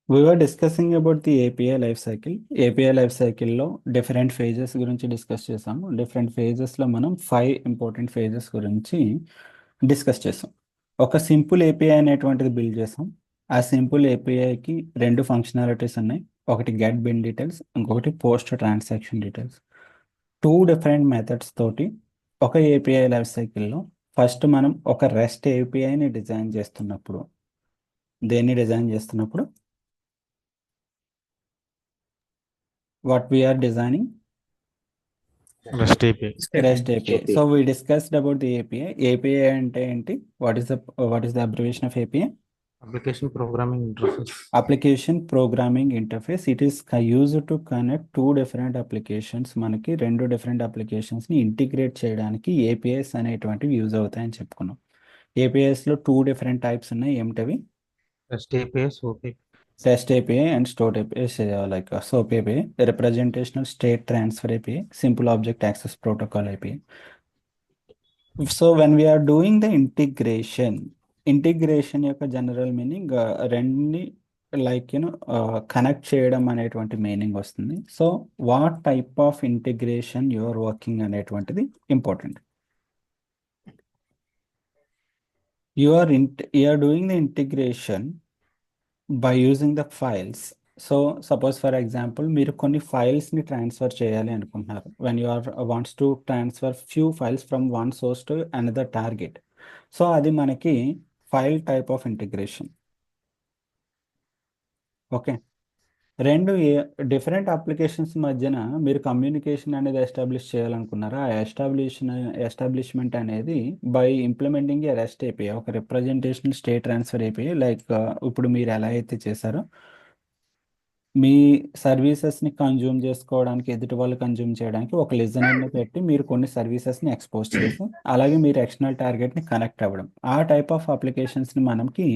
We were discussing about the API life cycle. API life cycle లో different phases గురించి discuss చేసాము. Different ఫేజెస్లో మనం 5 important phases గురించి discuss చేసాం. ఒక సింపుల్ ఏపీఐ అనేటువంటిది బిల్డ్ చేసాం. ఆ సింపుల్ ఏపీఐకి 2 ఫంక్షనాలిటీస్ ఉన్నాయి. ఒకటి గెట్ బిన్ డీటెయిల్స్, ఇంకొకటి post transaction details. 2 different methods తోటి ఒక ఏపీఐ లైఫ్ సైకిల్లో ఫస్ట్ మనం ఒక రెస్ట్ ఏపీఐని డిజైన్ చేస్తున్నప్పుడు what we are designing REST API. REST API. So we discussed about the API. API అంటే ఏంటి? What is the abbreviation of API? Application Programming Interface. Application Programming Interface. It is used to connect 2 different applications. మనకి 2 different applications ని integrate చేయడానికి APIs అనేటువంటివి use అవుతాయని చెప్పుకున్నాం. APIs లో 2 different types ఉన్నాయి. ఏమిటవి? REST API, SOAP API. REST API and STORE API, like SOAP API, Representational State Transfer API, Simple Object Access Protocol API. So when we are doing the integration యొక్క general meaning రెండుని connect చేయడం అనేటువంటి meaning వస్తుంది. So what type of integration your working అనేటువంటిది important. You are doing the integration by using the files. So suppose for example మీరు కొన్ని ఫైల్స్ని transfer చేయాలి అనుకుంటున్నారు. When you are wants to transfer few files from one source to another target. So అది మనకి file type of integration. Okay, రెండు different applications మధ్యన మీరు కమ్యూనికేషన్ అనేది ఎస్టాబ్లిష్ చేయాలనుకున్నారా? ఆ ఎస్టాబ్లిష్మెంట్ అనేది by implementing a rest API, ఒక representational state transfer API. Like ఇప్పుడు మీరు ఎలా అయితే చేశారో మీ సర్వీసెస్ని కన్జ్యూమ్ చేసుకోవడానికి, ఎదుటి వాళ్ళు కన్జ్యూమ్ చేయడానికి ఒక లిజనర్ని పెట్టి మీరు కొన్ని సర్వీసెస్ని ఎక్స్పోజ్ చేసి అలాగే మీరు ఎక్స్టర్నల్ టార్గెట్ని కనెక్ట్ అవ్వడం, ఆ టైప్ ఆఫ్ అప్లికేషన్స్ని మనకి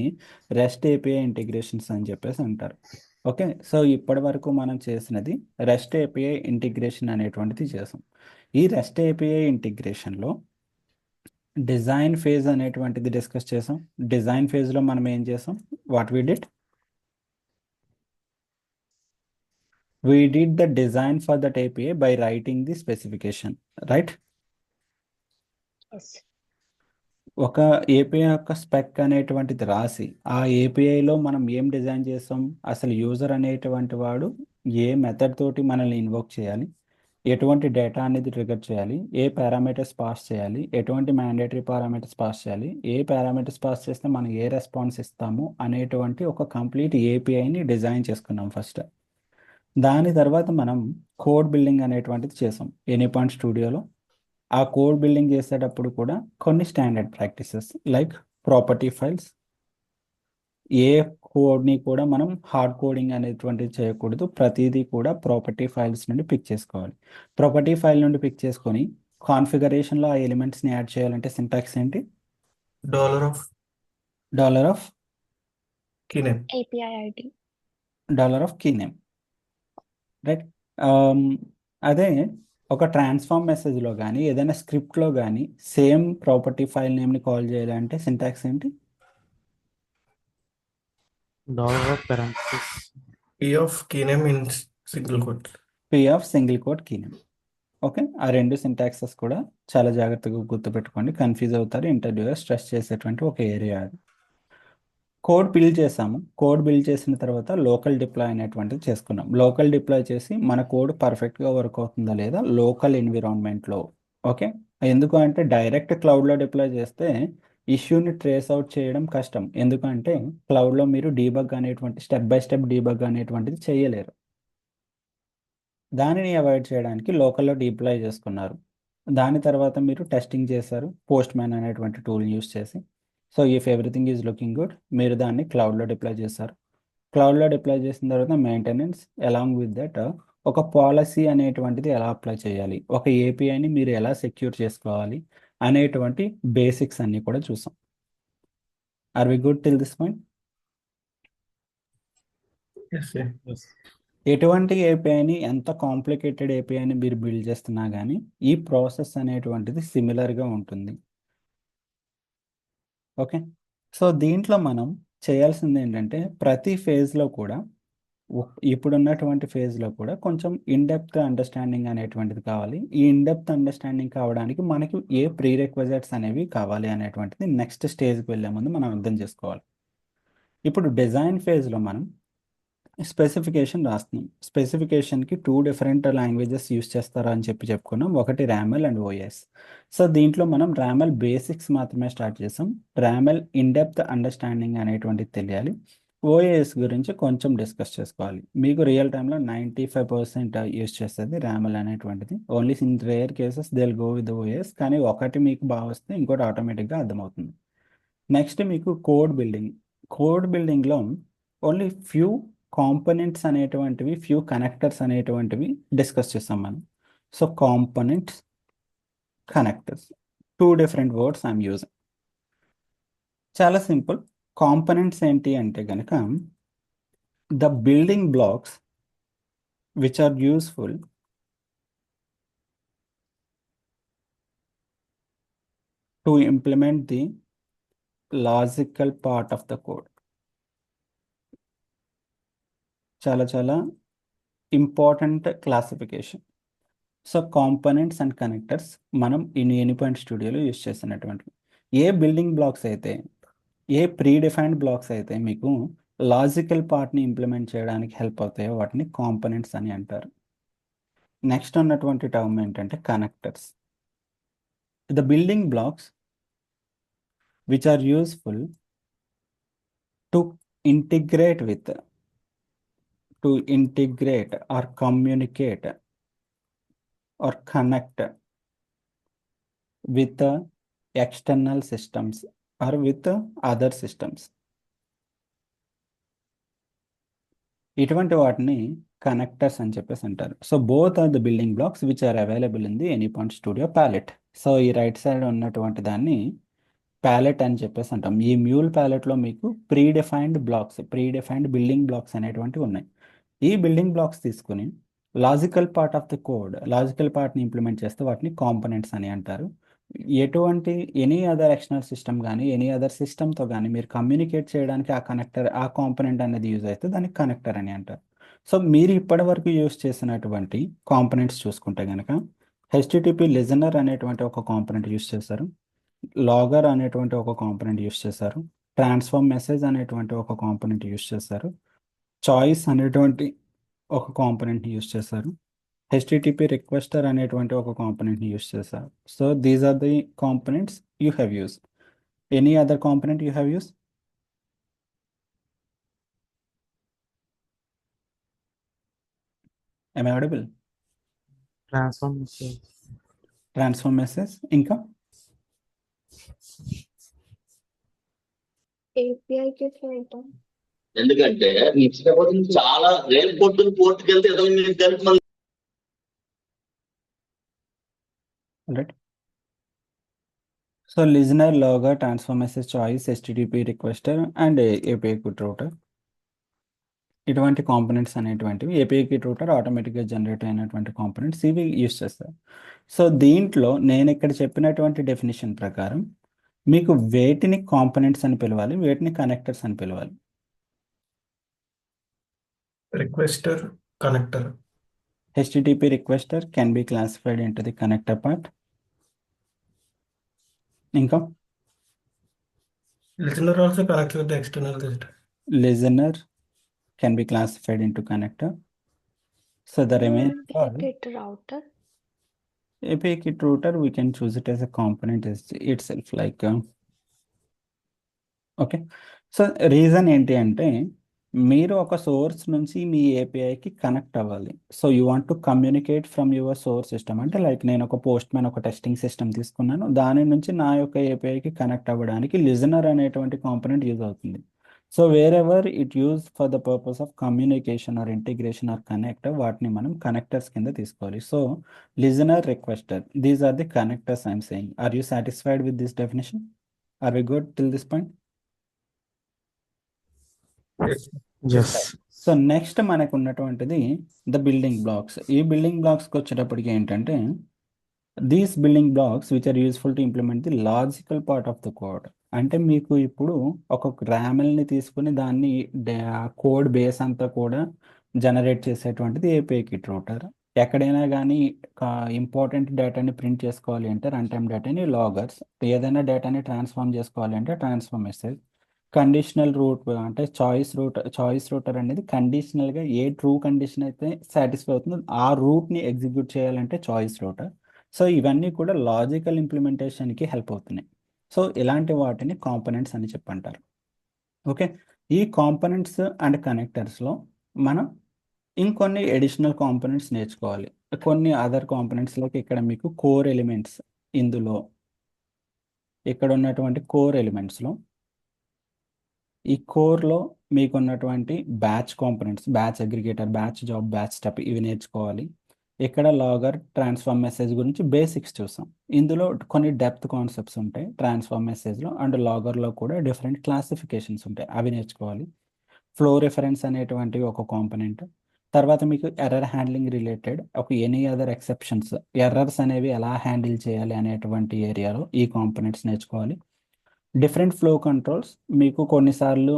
రెస్ట్ ఏపీఐ ఇంటిగ్రేషన్స్ అని చెప్పేసి అంటారు. ఓకే, సో ఇప్పటి వరకు మనం చేసినది రెస్ట్ ఏపీఐ ఇంటిగ్రేషన్ అనేటువంటిది చేసాం. ఈ రెస్ట్ ఏపీఐ ఇంటిగ్రేషన్లో డిజైన్ ఫేజ్ అనేటువంటిది డిస్కస్ చేసాం. డిజైన్ ఫేజ్లో మనం ఏం చేసాం? What we did? We did the design for that API by writing the specification, right? ఒక ఏపీఐ యొక్క స్పెక్ అనేటువంటిది రాసి ఆ ఏపీఐలో మనం ఏం డిజైన్ చేస్తాం? అసలు యూజర్ అనేటువంటి వాడు ఏ మెథడ్ తోటి మనల్ని ఇన్వోక్ చేయాలి, ఎటువంటి డేటా అనేది ట్రిగర్ చేయాలి, ఏ పారామీటర్స్ పాస్ చేయాలి, ఎటువంటి మ్యాండేటరీ పారామీటర్స్ పాస్ చేయాలి, ఏ పారామీటర్స్ పాస్ చేస్తే మనం ఏ రెస్పాన్స్ ఇస్తాము అనేటువంటి ఒక కంప్లీట్ ఏపీఐని డిజైన్ చేసుకున్నాం ఫస్ట్. దాని తర్వాత మనం కోడ్ బిల్డింగ్ అనేటువంటిది చేసాం ఎనీపాయింట్ స్టూడియోలో. ఆ కోడ్ బిల్డింగ్ చేసేటప్పుడు కూడా కొన్ని standard practices like property files. ఏ కోడ్ని కూడా మనం హార్డ్ కోడింగ్ అనేటువంటిది చేయకూడదు. ప్రతిదీ కూడా ప్రాపర్టీ ఫైల్స్ నుండి పిక్ చేసుకోవాలి. ప్రాపర్టీ ఫైల్ నుండి పిక్ చేసుకొని కాన్ఫిగరేషన్లో ఆ ఎలిమెంట్స్ని యాడ్ చేయాలంటే సింటాక్స్ ఏంటి? $of $keyname. API ID. $keyname, right. అదే ఒక ట్రాన్స్ఫార్మ్ మెసేజ్లో కానీ ఏదైనా స్క్రిప్ట్లో కానీ సేమ్ ప్రాపర్టీ ఫైల్ నేమ్ని కాల్ చేయాలంటే సింటాక్స్ ఏంటి? $of parenthesis. P of keyname in single quote. P of single quote keyname. Okay, ఆ 2 సింటాక్సెస్ కూడా చాలా జాగ్రత్తగా గుర్తుపెట్టుకోండి, కన్ఫ్యూజ్ అవుతారు. ఇంటర్వ్యూలో స్ట్రెస్ చేసేటువంటి ఒక ఏరియా అది. కోడ్ బిల్డ్ చేసాము. కోడ్ బిల్డ్ చేసిన తర్వాత లోకల్ డిప్లాయ్ అనేటువంటిది చేసుకున్నాం. లోకల్ డిప్లాయ్ చేసి మన కోడ్ పర్ఫెక్ట్గా వర్క్ అవుతుందా లేదా లోకల్ ఎన్విరాన్మెంట్లో. ఓకే, ఎందుకు అంటే డైరెక్ట్ క్లౌడ్లో డిప్లాయ్ చేస్తే ఇష్యూని ట్రేస్ అవుట్ చేయడం కష్టం. ఎందుకంటే క్లౌడ్లో మీరు డీబగ్ అనేటువంటి స్టెప్ బై స్టెప్ డీబగ్ అనేటువంటిది చేయలేరు. దానిని అవాయిడ్ చేయడానికి లోకల్లో డిప్లాయ్ చేసుకున్నారు. దాని తర్వాత మీరు టెస్టింగ్ చేశారు పోస్ట్ మ్యాన్ అనేటువంటి టూల్ యూస్ చేసి. So if everything is looking good, మీరు దాన్ని క్లౌడ్లో డిప్లాయ్ చేశారు. క్లౌడ్లో డిప్లాయ్ చేసిన తర్వాత మెయింటెనెన్స్ అలాంగ్ విత్ దట్ ఒక పాలసీ అనేటువంటిది ఎలా అప్లై చేయాలి, ఒక ఏపీఐని మీరు ఎలా సెక్యూర్ చేసుకోవాలి అనేటువంటి బేసిక్స్ అన్నీ కూడా చూసాం. Are we good till this point? Yes. ఎటువంటి ఏపీఐని, ఎంత కాంప్లికేటెడ్ ఏపీఐని మీరు బిల్డ్ చేస్తున్నా కానీ ఈ ప్రాసెస్ అనేటువంటిది సిమిలర్గా ఉంటుంది. ఓకే, సో దీంట్లో మనం చేయాల్సింది ఏంటంటే ప్రతి ఫేజ్లో కూడా ఇప్పుడున్నటువంటి ఫేజ్లో కూడా కొంచెం ఇన్డెప్త్ అండర్స్టాండింగ్ అనేటువంటిది కావాలి. ఈ ఇన్డెప్త్ అండర్స్టాండింగ్ కావడానికి మనకి ఏ ప్రీ రిక్వజైట్స్ అనేవి కావాలి అనేటువంటిది నెక్స్ట్ స్టేజ్కి వెళ్ళే ముందు మనం అర్థం చేసుకోవాలి. ఇప్పుడు డిజైన్ ఫేజ్లో మనం స్పెసిఫికేషన్ రాస్తున్నాం. స్పెసిఫికేషన్కి 2 డిఫరెంట్ లాంగ్వేజెస్ యూస్ చేస్తారా అని చెప్పుకున్నాం. ఒకటి రామెల్ అండ్ ఓఎస్. సో దీంట్లో మనం రామెల్ బేసిక్స్ మాత్రమే స్టార్ట్ చేసాం. రామెల్ ఇన్డెప్త్ అండర్స్టాండింగ్ అనేటువంటిది తెలియాలి. ఓఎస్ గురించి కొంచెం డిస్కస్ చేసుకోవాలి. మీకు రియల్ టైంలో 95% యూస్ చేస్తుంది రామెల్ అనేటువంటిది. Only in rare cases they will go with OS. కానీ ఒకటి మీకు బాగా వస్తే ఇంకోటి ఆటోమేటిక్గా అర్థమవుతుంది. నెక్స్ట్ మీకు కోడ్ బిల్డింగ్. కోడ్ బిల్డింగ్లో ఓన్లీ ఫ్యూ కాంపోనెంట్స్ అనేటువంటివి, ఫ్యూ కనెక్టర్స్ అనేటువంటివి డిస్కస్ చేస్తాం మనం. So components, connectors, 2 different words I'm using. చాలా సింపుల్. కాంపోనెంట్స్ ఏంటి అంటే కనుక the building blocks which are useful to implement the logical part of the code. చాలా చాలా important classification. So components and connectors మనం ఎనీపాయింట్ స్టూడియోలో యూస్ చేసినటువంటివి. A building blocks అయితే, ఏ ప్రీ డిఫైన్డ్ బ్లాక్స్ అయితే మీకు లాజికల్ పార్ట్ని ఇంప్లిమెంట్ చేయడానికి హెల్ప్ అవుతాయో వాటిని కాంపోనెంట్స్ అని అంటారు. నెక్స్ట్ ఉన్నటువంటి టర్మ్ ఏంటంటే connectors. The building blocks which are useful to integrate with, to integrate or communicate or connect with external systems or with other systems. ఇటువంటి వాటిని కనెక్టర్స్ అని చెప్పేసి అంటారు. So both are the building blocks which are available in the Anypoint Studio palette. So ఈ right side ఉన్నటువంటి దాన్ని palette అని చెప్పేసి అంటాం. ఈ మ్యూల్ ప్యాలెట్లో మీకు ప్రీ డిఫైన్డ్ బిల్డింగ్ బ్లాక్స్ అనేటువంటివి ఉన్నాయి. ఈ బిల్డింగ్ బ్లాక్స్ తీసుకుని logical part of the code, logical పార్ట్ని ఇంప్లిమెంట్ చేస్తే వాటిని కాంపోనెంట్స్ అని అంటారు. ఎటువంటి ఎనీ అదర్ ఎక్స్టర్నల్ సిస్టమ్ కానీ ఎనీ అదర్ సిస్టమ్తో కానీ మీరు కమ్యూనికేట్ చేయడానికి ఆ కనెక్టర్, ఆ కాంపోనెంట్ అనేది యూజ్ అయితే దానికి కనెక్టర్ అని అంటారు. సో మీరు ఇప్పటి వరకు యూజ్ చేసినటువంటి కాంపోనెంట్స్ చూసుకుంటే కనుక హెచ్టిటిపి లిజనర్ అనేటువంటి ఒక కాంపోనెంట్ యూజ్ చేశారు, లాగర్ అనేటువంటి ఒక కాంపోనెంట్ యూజ్ చేశారు, ట్రాన్స్ఫార్మ్ మెసేజ్ అనేటువంటి ఒక కాంపోనెంట్ యూజ్ చేశారు, చాయిస్ అనేటువంటి ఒక కాంపోనెంట్ని యూజ్ చేశారు, హెచ్టిటిపి రిక్వెస్టర్ అనేటువంటి ఒక కాంపోనెంట్ని యూజ్ చేశారు. So these are the components you have use. Any other component you have use? am I audible? Transform message ఇంకా API के फ्रंट ఎందుకంటే చాలా రేపు పొద్దున్న పోర్టుకి వెళ్తే ఏదో మీరు కలిపి మళ్ళీ right. So listener, logger, transform message, choice, HTTP requester and API kit router, ఇటువంటి కాంపోనెంట్స్ అనేటువంటివి ఏపీఐ క్విట్ రూటర్ ఆటోమేటిక్గా జనరేట్ అయినటువంటి కాంపోనెంట్స్ ఇవి యూస్ చేస్తారు. సో దీంట్లో నేను ఇక్కడ చెప్పినటువంటి డెఫినేషన్ ప్రకారం మీకు వేటిని కాంపోనెంట్స్ అని పిలవాలి, వేటిని కనెక్టర్స్ అని పిలవాలి? Requester, connector. HTTP requester can be classified into the connector part. ఇంకా Listener also connects with the external system. listener can be classified into connector. So the remaining part, Kit router. API kit router, we can choose it as a component itself. Like, okay. So reason ఏంటి అంటే మీరు ఒక source నుంచి మీ ఏపీఐకి connect అవ్వాలి. So you want to communicate from your source system. అంటే like నేను ఒక పోస్ట్ మ్యాన్ ఒక టెస్టింగ్ సిస్టమ్ తీసుకున్నాను, దాని నుంచి నా యొక్క ఏపీఐకి కనెక్ట్ అవ్వడానికి లిజనర్ అనేటువంటి కాంపోనెంట్ యూజ్ అవుతుంది. So wherever it use for the purpose of communication or integration or connect, వాటిని మనం కనెక్టర్స్ కింద తీసుకోవాలి. So listener, requester, these are the connectors I'm saying. Are you satisfied with this definition? Are we good till this point? Yes. So next మనకు ఉన్నటువంటిది the building blocks. ఈ building బ్లాక్స్కి వచ్చేటప్పటికి ఏంటంటే these building blocks which are useful to implement the logical part of the code. అంటే మీకు ఇప్పుడు ఒక ర్యామెల్ని తీసుకుని దాన్ని కోడ్ బేస్ అంతా కూడా జనరేట్ చేసేటువంటిది ఏపీఐ కిట్ రూటర్. ఎక్కడైనా కానీ ఇంపార్టెంట్ డేటాని ప్రింట్ చేసుకోవాలి అంటే రన్ టైమ్ డేటాని లాగర్స్, ఏదైనా డేటాని ట్రాన్స్ఫార్మ్ చేసుకోవాలి అంటే ట్రాన్స్ఫార్మ్ మెసేజ్. కండిషనల్ రూట్ అంటే చాయిస్ రూటర్ అనేది కండిషనల్గా ఏ ట్రూ కండిషన్ అయితే సాటిస్ఫై అవుతుందో ఆ రూట్ని ఎగ్జిక్యూట్ చేయాలంటే చాయిస్ రూటర్. సో ఇవన్నీ కూడా లాజికల్ ఇంప్లిమెంటేషన్కి హెల్ప్ అవుతున్నాయి. సో ఇలాంటి వాటిని కాంపోనెంట్స్ అని చెప్పంటారు. ఓకే, ఈ కాంపోనెంట్స్ అండ్ కనెక్టర్స్లో మనం ఇంకొన్ని ఎడిషనల్ కాంపోనెంట్స్ నేర్చుకోవాలి. కొన్ని అదర్ కాంపోనెంట్స్లోకి ఇక్కడ మీకు కోర్ ఎలిమెంట్స్, ఇందులో ఇక్కడ ఉన్నటువంటి కోర్ ఎలిమెంట్స్లో ఈ కోర్లో మీకు ఉన్నటువంటి batch components, batch aggregator, batch job, batch step ఇవి నేర్చుకోవాలి. ఇక్కడ లాగర్, ట్రాన్స్ఫార్మ్ మెసేజ్ గురించి బేసిక్స్ చూసాం. ఇందులో కొన్ని డెప్త్ కాన్సెప్ట్స్ ఉంటాయి ట్రాన్స్ఫార్మ్ మెసేజ్లో, అండ్ లాగర్లో కూడా డిఫరెంట్ క్లాసిఫికేషన్స్ ఉంటాయి, అవి నేర్చుకోవాలి. ఫ్లో రిఫరెన్స్ అనేటువంటి ఒక కాంపోనెంట్. తర్వాత మీకు ఎర్రర్ హ్యాండ్లింగ్ రిలేటెడ్ ఒక ఎనీ అదర్ ఎక్సెప్షన్స్, ఎర్రర్స్ అనేవి ఎలా హ్యాండిల్ చేయాలి అనేటువంటి ఏరియాలో ఈ కాంపోనెంట్స్ నేర్చుకోవాలి. డిఫరెంట్ ఫ్లో కంట్రోల్స్, మీకు కొన్నిసార్లు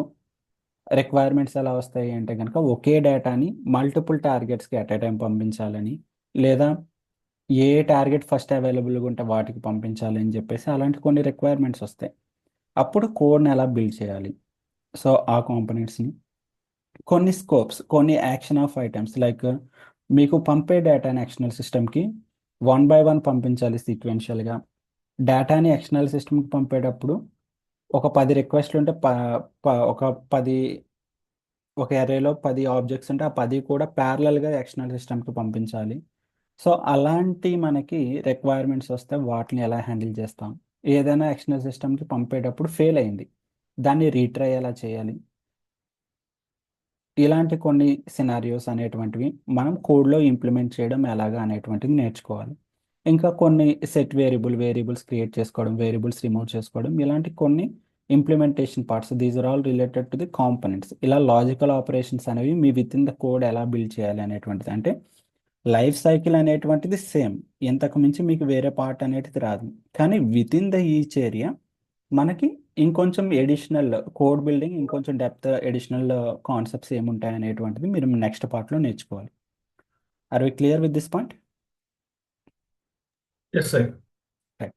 రిక్వైర్మెంట్స్ ఎలా వస్తాయి అంటే కనుక ఒకే డేటాని మల్టిపుల్ టార్గెట్స్కి అట్ ఏ టైం పంపించాలని, లేదా ఏ టార్గెట్ ఫస్ట్ అవైలబుల్గా ఉంటే వాటికి పంపించాలి అని చెప్పేసి అలాంటి కొన్ని రిక్వైర్మెంట్స్ వస్తాయి. అప్పుడు కోడ్ని ఎలా బిల్డ్ చేయాలి, సో ఆ కాంపోనెంట్స్ని. కొన్ని స్కోప్స్, కొన్ని యాక్షన్ ఆఫ్ ఐటమ్స్, లైక్ మీకు పంపే డేటాని ఎక్స్టర్నల్ సిస్టమ్కి 1 by 1 పంపించాలి సీక్వెన్షియల్గా. డేటాని ఎక్స్టర్నల్ సిస్టమ్కి పంపేటప్పుడు ఒక 10 రిక్వెస్ట్లు ఉంటే ఒక 10, ఒక అరేలో 10 ఆబ్జెక్ట్స్ ఉంటే ఆ 10 కూడా ప్యారలల్గా ఎక్స్టర్నల్ సిస్టమ్కి పంపించాలి. సో అలాంటి మనకి రిక్వైర్మెంట్స్ వస్తే వాటిని ఎలా హ్యాండిల్ చేస్తాం, ఏదైనా ఎక్స్టర్నల్ సిస్టమ్కి పంపేటప్పుడు ఫెయిల్ అయింది, దాన్ని రీట్రై ఎలా చేయాలి, ఇలాంటి కొన్ని సినారియోస్ అనేటువంటివి మనం కోడ్లో ఇంప్లిమెంట్ చేయడం ఎలాగా అనేటువంటిది నేర్చుకోవాలి. ఇంకా కొన్ని సెట్ వేరియబుల్స్ క్రియేట్ చేసుకోవడం, వేరియబుల్స్ రిమూవ్ చేసుకోవడం, ఇలాంటి కొన్ని implementation parts, these are all related to the components. ఇలా లాజికల్ ఆపరేషన్స్ అనేవి మీ విత్ ఇన్ ద కోడ్ ఎలా బిల్డ్ చేయాలి అనేటువంటిది. అంటే లైఫ్ సైకిల్ అనేటువంటిది సేమ్, ఇంతకు మించి మీకు వేరే పార్ట్ అనేటిది రాదు. కానీ within the each area మనకి ఇంకొంచెం ఎడిషనల్ కోడ్ బిల్డింగ్, ఇంకొంచెం డెప్త్ ఎడిషనల్ కాన్సెప్ట్స్ ఏముంటాయి అనేటువంటిది మీరు నెక్స్ట్ పార్ట్లో నేర్చుకోవాలి. Are we clear with this point? Yes sir. Right.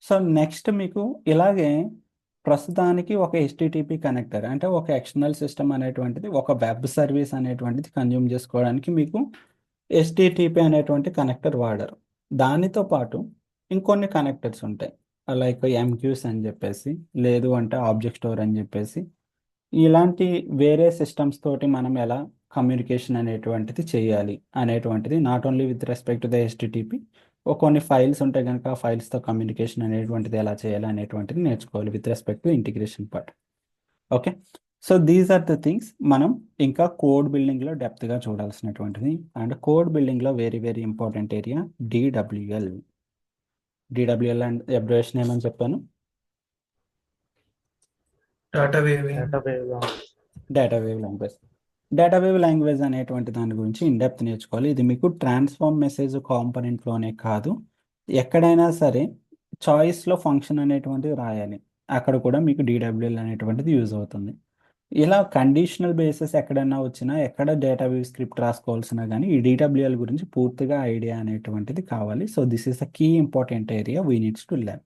So next మీకు ఇలాగే ప్రస్తుతానికి ఒక HTTP కనెక్టర్ అంటే ఒక ఎక్స్టర్నల్ సిస్టమ్ అనేటువంటిది ఒక వెబ్ సర్వీస్ అనేటువంటిది కన్జ్యూమ్ చేసుకోవడానికి మీకు HTTP అనేటువంటి కనెక్టర్ వాడరు. దానితో పాటు ఇంకొన్ని కనెక్టర్స్ ఉంటాయి, లైక్ MQs అని చెప్పేసి, లేదు అంటే ఆబ్జెక్ట్ స్టోర్ అని చెప్పేసి. ఇలాంటి వేరే సిస్టమ్స్ తోటి మనం ఎలా కమ్యూనికేషన్ అనేటువంటిది చేయాలి అనేటువంటిది, not only with respect to the HTTP, కొన్ని ఫైల్స్ ఉంటాయి కనుక ఆ ఫైల్స్తో కమ్యూనికేషన్ అనేటువంటిది ఎలా చేయాలి అనేటువంటిది నేర్చుకోవాలి with respect to integration part. Okay, so these are the things మనం ఇంకా కోడ్ బిల్డింగ్లో డెప్త్గా చూడాల్సినటువంటిది. అండ్ కోడ్ బిల్డింగ్లో very very important area DWL. DWL and abbreviation ఏమని చెప్పాను? Data weaving. Database language. DataWeave language అనేటువంటి దాని గురించి ఇన్డెప్త్ నేర్చుకోవాలి. ఇది మీకు ట్రాన్స్ఫార్మ్ మెసేజ్ కాంపోనెంట్లోనే కాదు, ఎక్కడైనా సరే చాయిస్లో ఫంక్షన్ అనేటువంటిది రాయాలి, అక్కడ కూడా మీకు DWL అనేటువంటిది యూజ్ అవుతుంది. ఇలా కండిషనల్ బేసిస్ ఎక్కడైనా వచ్చినా, ఎక్కడ డేటా వేవ్ స్క్రిప్ట్ రాసుకోవాల్సినా కానీ ఈ DWL గురించి పూర్తిగా ఐడియా అనేటువంటిది కావాలి. So this is the key important area we needs to learn.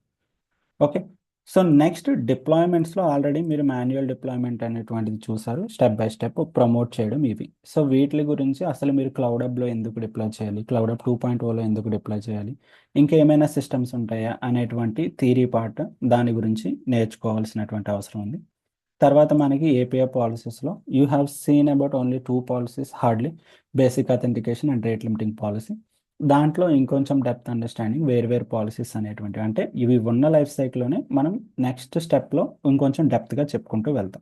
Okay, so next డిప్లాయ్మెంట్స్లో ఆల్రెడీ మీరు మాన్యువల్ డిప్లాయ్మెంట్ అనేటువంటిది చూసారు, స్టెప్ బై స్టెప్ ప్రమోట్ చేయడం ఇవి. సో వీటి గురించి అసలు మీరు క్లౌడ్ హబ్లో ఎందుకు డిప్లాయ్ చేయాలి, క్లౌడ్ హబ్ 2.0లో ఎందుకు డిప్లాయ్ చేయాలి, ఇంకా ఏమైనా సిస్టమ్స్ ఉంటాయా అనేటువంటి థియరీ పార్ట్, దాని గురించి నేర్చుకోవాల్సినటువంటి అవసరం ఉంది. తర్వాత మనకి API పాలసీస్లో you have seen about only 2 policies hardly, basic authentication and rate limiting policy. దాంట్లో ఇంకొంచెం డెప్త్ అండర్స్టాండింగ్ వేరు పాలసీస్ అనేటువంటివి, అంటే ఇవి ఉన్న లైఫ్ సైకిల్లోనే మనం నెక్స్ట్ స్టెప్లో ఇంకొంచెం డెప్త్గా చెప్పుకుంటూ వెళ్తాం.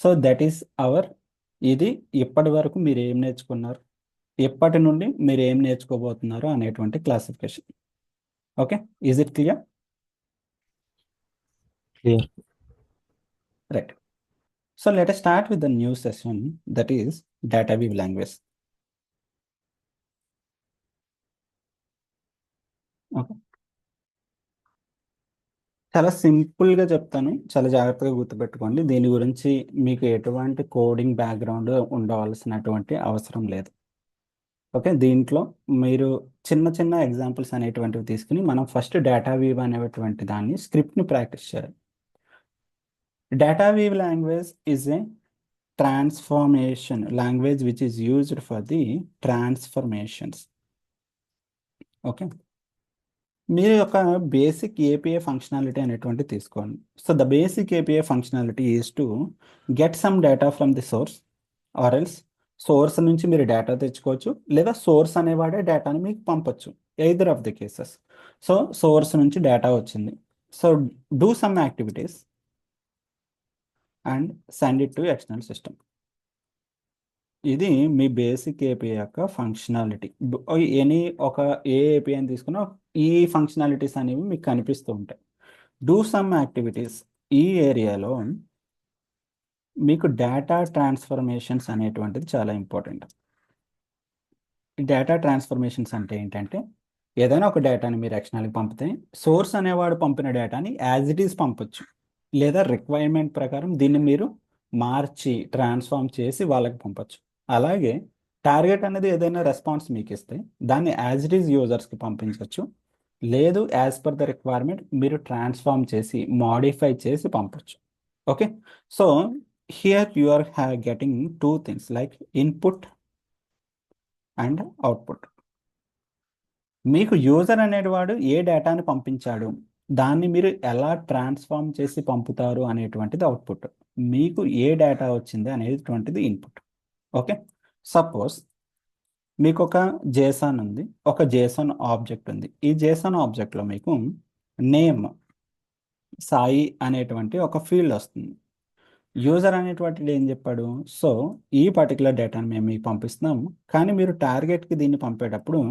సో దట్ ఈస్ అవర్, ఇది ఇప్పటి వరకు మీరు ఏం నేర్చుకున్నారు, ఎప్పటి నుండి మీరు ఏం నేర్చుకోబోతున్నారు అనేటువంటి classification. Okay, is it clear? Clear. Right. So let us start with the new session, that is data weave language. Okay. చాలా సింపుల్గా చెప్తాను, చాలా జాగ్రత్తగా గుర్తుపెట్టుకోండి. దీని గురించి మీకు ఎటువంటి కోడింగ్ బ్యాక్గ్రౌండ్ ఉండవలసినటువంటి అవసరం లేదు. ఓకే, దీంట్లో మీరు చిన్న చిన్న ఎగ్జాంపుల్స్ అనేటువంటివి తీసుకుని మనం ఫస్ట్ డేటా వీవ్ అనేటువంటి దాన్ని స్క్రిప్ట్ని ప్రాక్టీస్ చేయాలి. DataWeave language is a transformation language which is used for the transformations. Okay, మీరు ఒక బేసిక్ ఏపీఐ ఫంక్షనాలిటీ అనేటువంటి తీసుకోండి. So the basic API functionality is to get some data from the source or else source నుంచి మీరు data తెచ్చుకోవచ్చు, లేదా source అనేవాడే డేటాని మీకు పంపొచ్చు, either of the cases. So source నుంచి డేటా వచ్చింది, so do some activities and send it to external system. ఇది మీ బేసిక్ ఏపీఐ యొక్క ఫంక్షనాలిటీ. ఎనీ ఒక ఏ ఏపీఐని తీసుకున్నా ఈ ఫంక్షనాలిటీస్ అనేవి మీకు కనిపిస్తూ ఉంటాయి. డూ సమ్ యాక్టివిటీస్ ఈ ఏరియాలో మీకు డేటా ట్రాన్స్ఫర్మేషన్స్ అనేటువంటిది చాలా ఇంపార్టెంట్. డేటా ట్రాన్స్ఫర్మేషన్స్ అంటే ఏంటంటే ఏదైనా ఒక డేటాని మీరు ఎక్స్టర్నల్కి పంపితే సోర్స్ అనేవాడు పంపిన డేటాని యాజ్ ఇట్ ఈస్ పంపొచ్చు, లేదా రిక్వైర్మెంట్ ప్రకారం దీన్ని మీరు మార్చి ట్రాన్స్ఫార్మ్ చేసి వాళ్ళకి పంపొచ్చు. అలాగే టార్గెట్ అనేది ఏదైనా రెస్పాన్స్ మీకు ఇస్తే దాన్ని యాజ్ ఇట్ ఈస్ యూజర్స్కి పంపించవచ్చు, లేదు యాజ్ పర్ ద రిక్వైర్మెంట్ మీరు ట్రాన్స్ఫార్మ్ చేసి మాడిఫై చేసి పంపొచ్చు. Okay, so here you are getting two things like input and output. మీకు యూజర్ అనేవాడు ఏ డేటాని పంపించాడు, దాన్ని మీరు ఎలా ట్రాన్స్ఫార్మ్ చేసి పంపుతారు అనేటువంటిది అవుట్పుట్. మీకు ఏ డేటా వచ్చింది అనేటువంటిది ఇన్పుట్. ఓకే, సపోజ్ మీకు ఒక జేసన్ ఉంది, ఒక జేసన్ ఆబ్జెక్ట్ ఉంది. ఈ జేసన్ ఆబ్జెక్ట్లో మీకు నేమ్ సాయి అనేటువంటి ఒక ఫీల్డ్ వస్తుంది. యూజర్ అనేటువంటిది ఏం చెప్పాడు, సో ఈ పర్టికులర్ డేటాను మేము మీకు పంపిస్తున్నాం, కానీ మీరు టార్గెట్కి దీన్ని పంపేటప్పుడు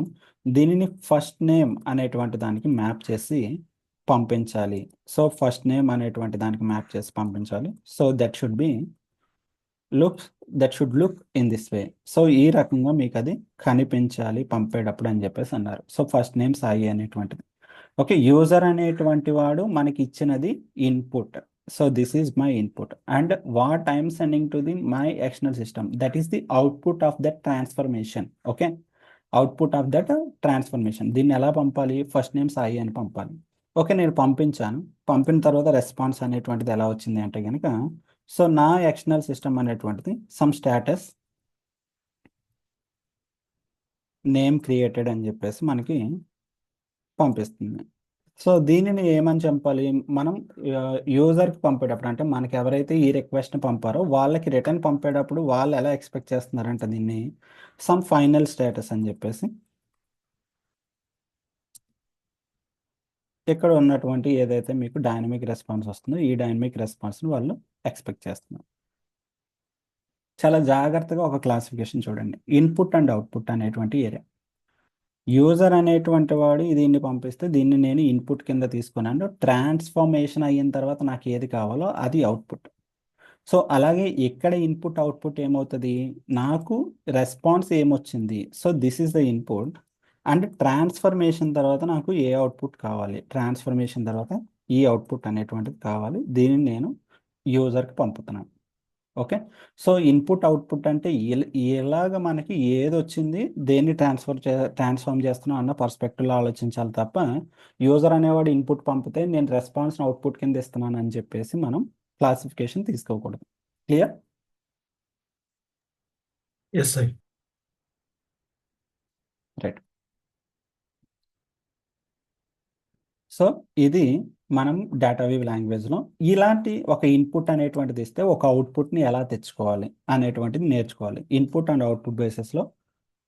దీనిని ఫస్ట్ నేమ్ అనేటువంటి దానికి మ్యాప్ చేసి పంపించాలి. సో ఫస్ట్ నేమ్ అనేటువంటి దానికి మ్యాప్ చేసి పంపించాలి. So that should look in this way. So ఈ రకంగా మీకు అది కనిపించాలి పంపేటప్పుడు అని చెప్పేసి అన్నారు. సో ఫస్ట్ నేమ్ సాయి అనేటువంటిది. ఓకే, యూజర్ అనేటువంటి వాడు మనకి ఇచ్చినది input. So this is my input and what I'm sending to the my external system, that is the output of that transformation. Okay, output of that transformation. దీన్ని ఎలా పంపాలి, first name Sai అని పంపాలి. Okay, నేను పంపించాను. పంపిన తర్వాత రెస్పాన్స్ అనేటువంటిది ఎలా వచ్చింది అంటే కనుక, సో నా ఎక్స్టర్నల్ సిస్టమ్ అనేటువంటిది సమ్ స్టేటస్ నేమ్ క్రియేటెడ్ అని చెప్పేసి మనకి పంపిస్తుంది. సో దీనిని ఏమని చెప్పాలి, మనం యూజర్కి పంపేటప్పుడు అంటే మనకి ఎవరైతే ఈ రిక్వెస్ట్ని పంపారో వాళ్ళకి రిటర్న్ పంపేటప్పుడు వాళ్ళు ఎలా ఎక్స్పెక్ట్ చేస్తున్నారంటే దీన్ని సమ్ ఫైనల్ స్టేటస్ అని చెప్పేసి ఇక్కడ ఉన్నటువంటి ఏదైతే మీకు డైనమిక్ రెస్పాన్స్ వస్తుందో ఈ డైనమిక్ రెస్పాన్స్ని వాళ్ళు ఎక్స్పెక్ట్ చేస్తున్నారు. చాలా జాగ్రత్తగా ఒక క్లాసిఫికేషన్ చూడండి. ఇన్పుట్ అండ్ అవుట్పుట్ అనేటువంటి ఏరియా. యూజర్ అనేటువంటి వాడు దీన్ని పంపిస్తే దీన్ని నేను ఇన్పుట్ కింద తీసుకున్నాను. ట్రాన్స్ఫర్మేషన్ అయిన తర్వాత నాకు ఏది కావాలో అది అవుట్పుట్. సో అలాగే ఇక్కడ ఇన్పుట్ అవుట్పుట్ ఏమవుతుంది, నాకు రెస్పాన్స్ ఏమొచ్చింది, so this is the input and transformation తర్వాత నాకు ఏ అవుట్పుట్ కావాలి, ట్రాన్స్ఫర్మేషన్ తర్వాత ఈ అవుట్పుట్ అనేటువంటిది కావాలి, దీనిని నేను యూజర్కి పంపుతున్నాను. ఓకే, సో ఇన్పుట్ అవుట్పుట్ అంటే ఎలాగ మనకి ఏది వచ్చింది దేన్ని ట్రాన్స్ఫార్మ్ చేస్తున్నాం అన్న పర్స్పెక్టివ్లో ఆలోచించాలి తప్ప యూజర్ అనేవాడు ఇన్పుట్ పంపితే నేను రెస్పాన్స్ని అవుట్పుట్ కింద ఇస్తున్నాను అని చెప్పేసి మనం క్లాసిఫికేషన్ తీసుకోకూడదు. Clear? Yes, sir. Right. So ఇది మనం డేటా వీవ్ లాంగ్వేజ్లో ఇలాంటి ఒక ఇన్పుట్ అనేటువంటిది ఇస్తే ఒక అవుట్పుట్ని ఎలా తెచ్చుకోవాలి అనేటువంటిది నేర్చుకోవాలి. ఇన్పుట్ అండ్ అవుట్పుట్ బేసిస్లో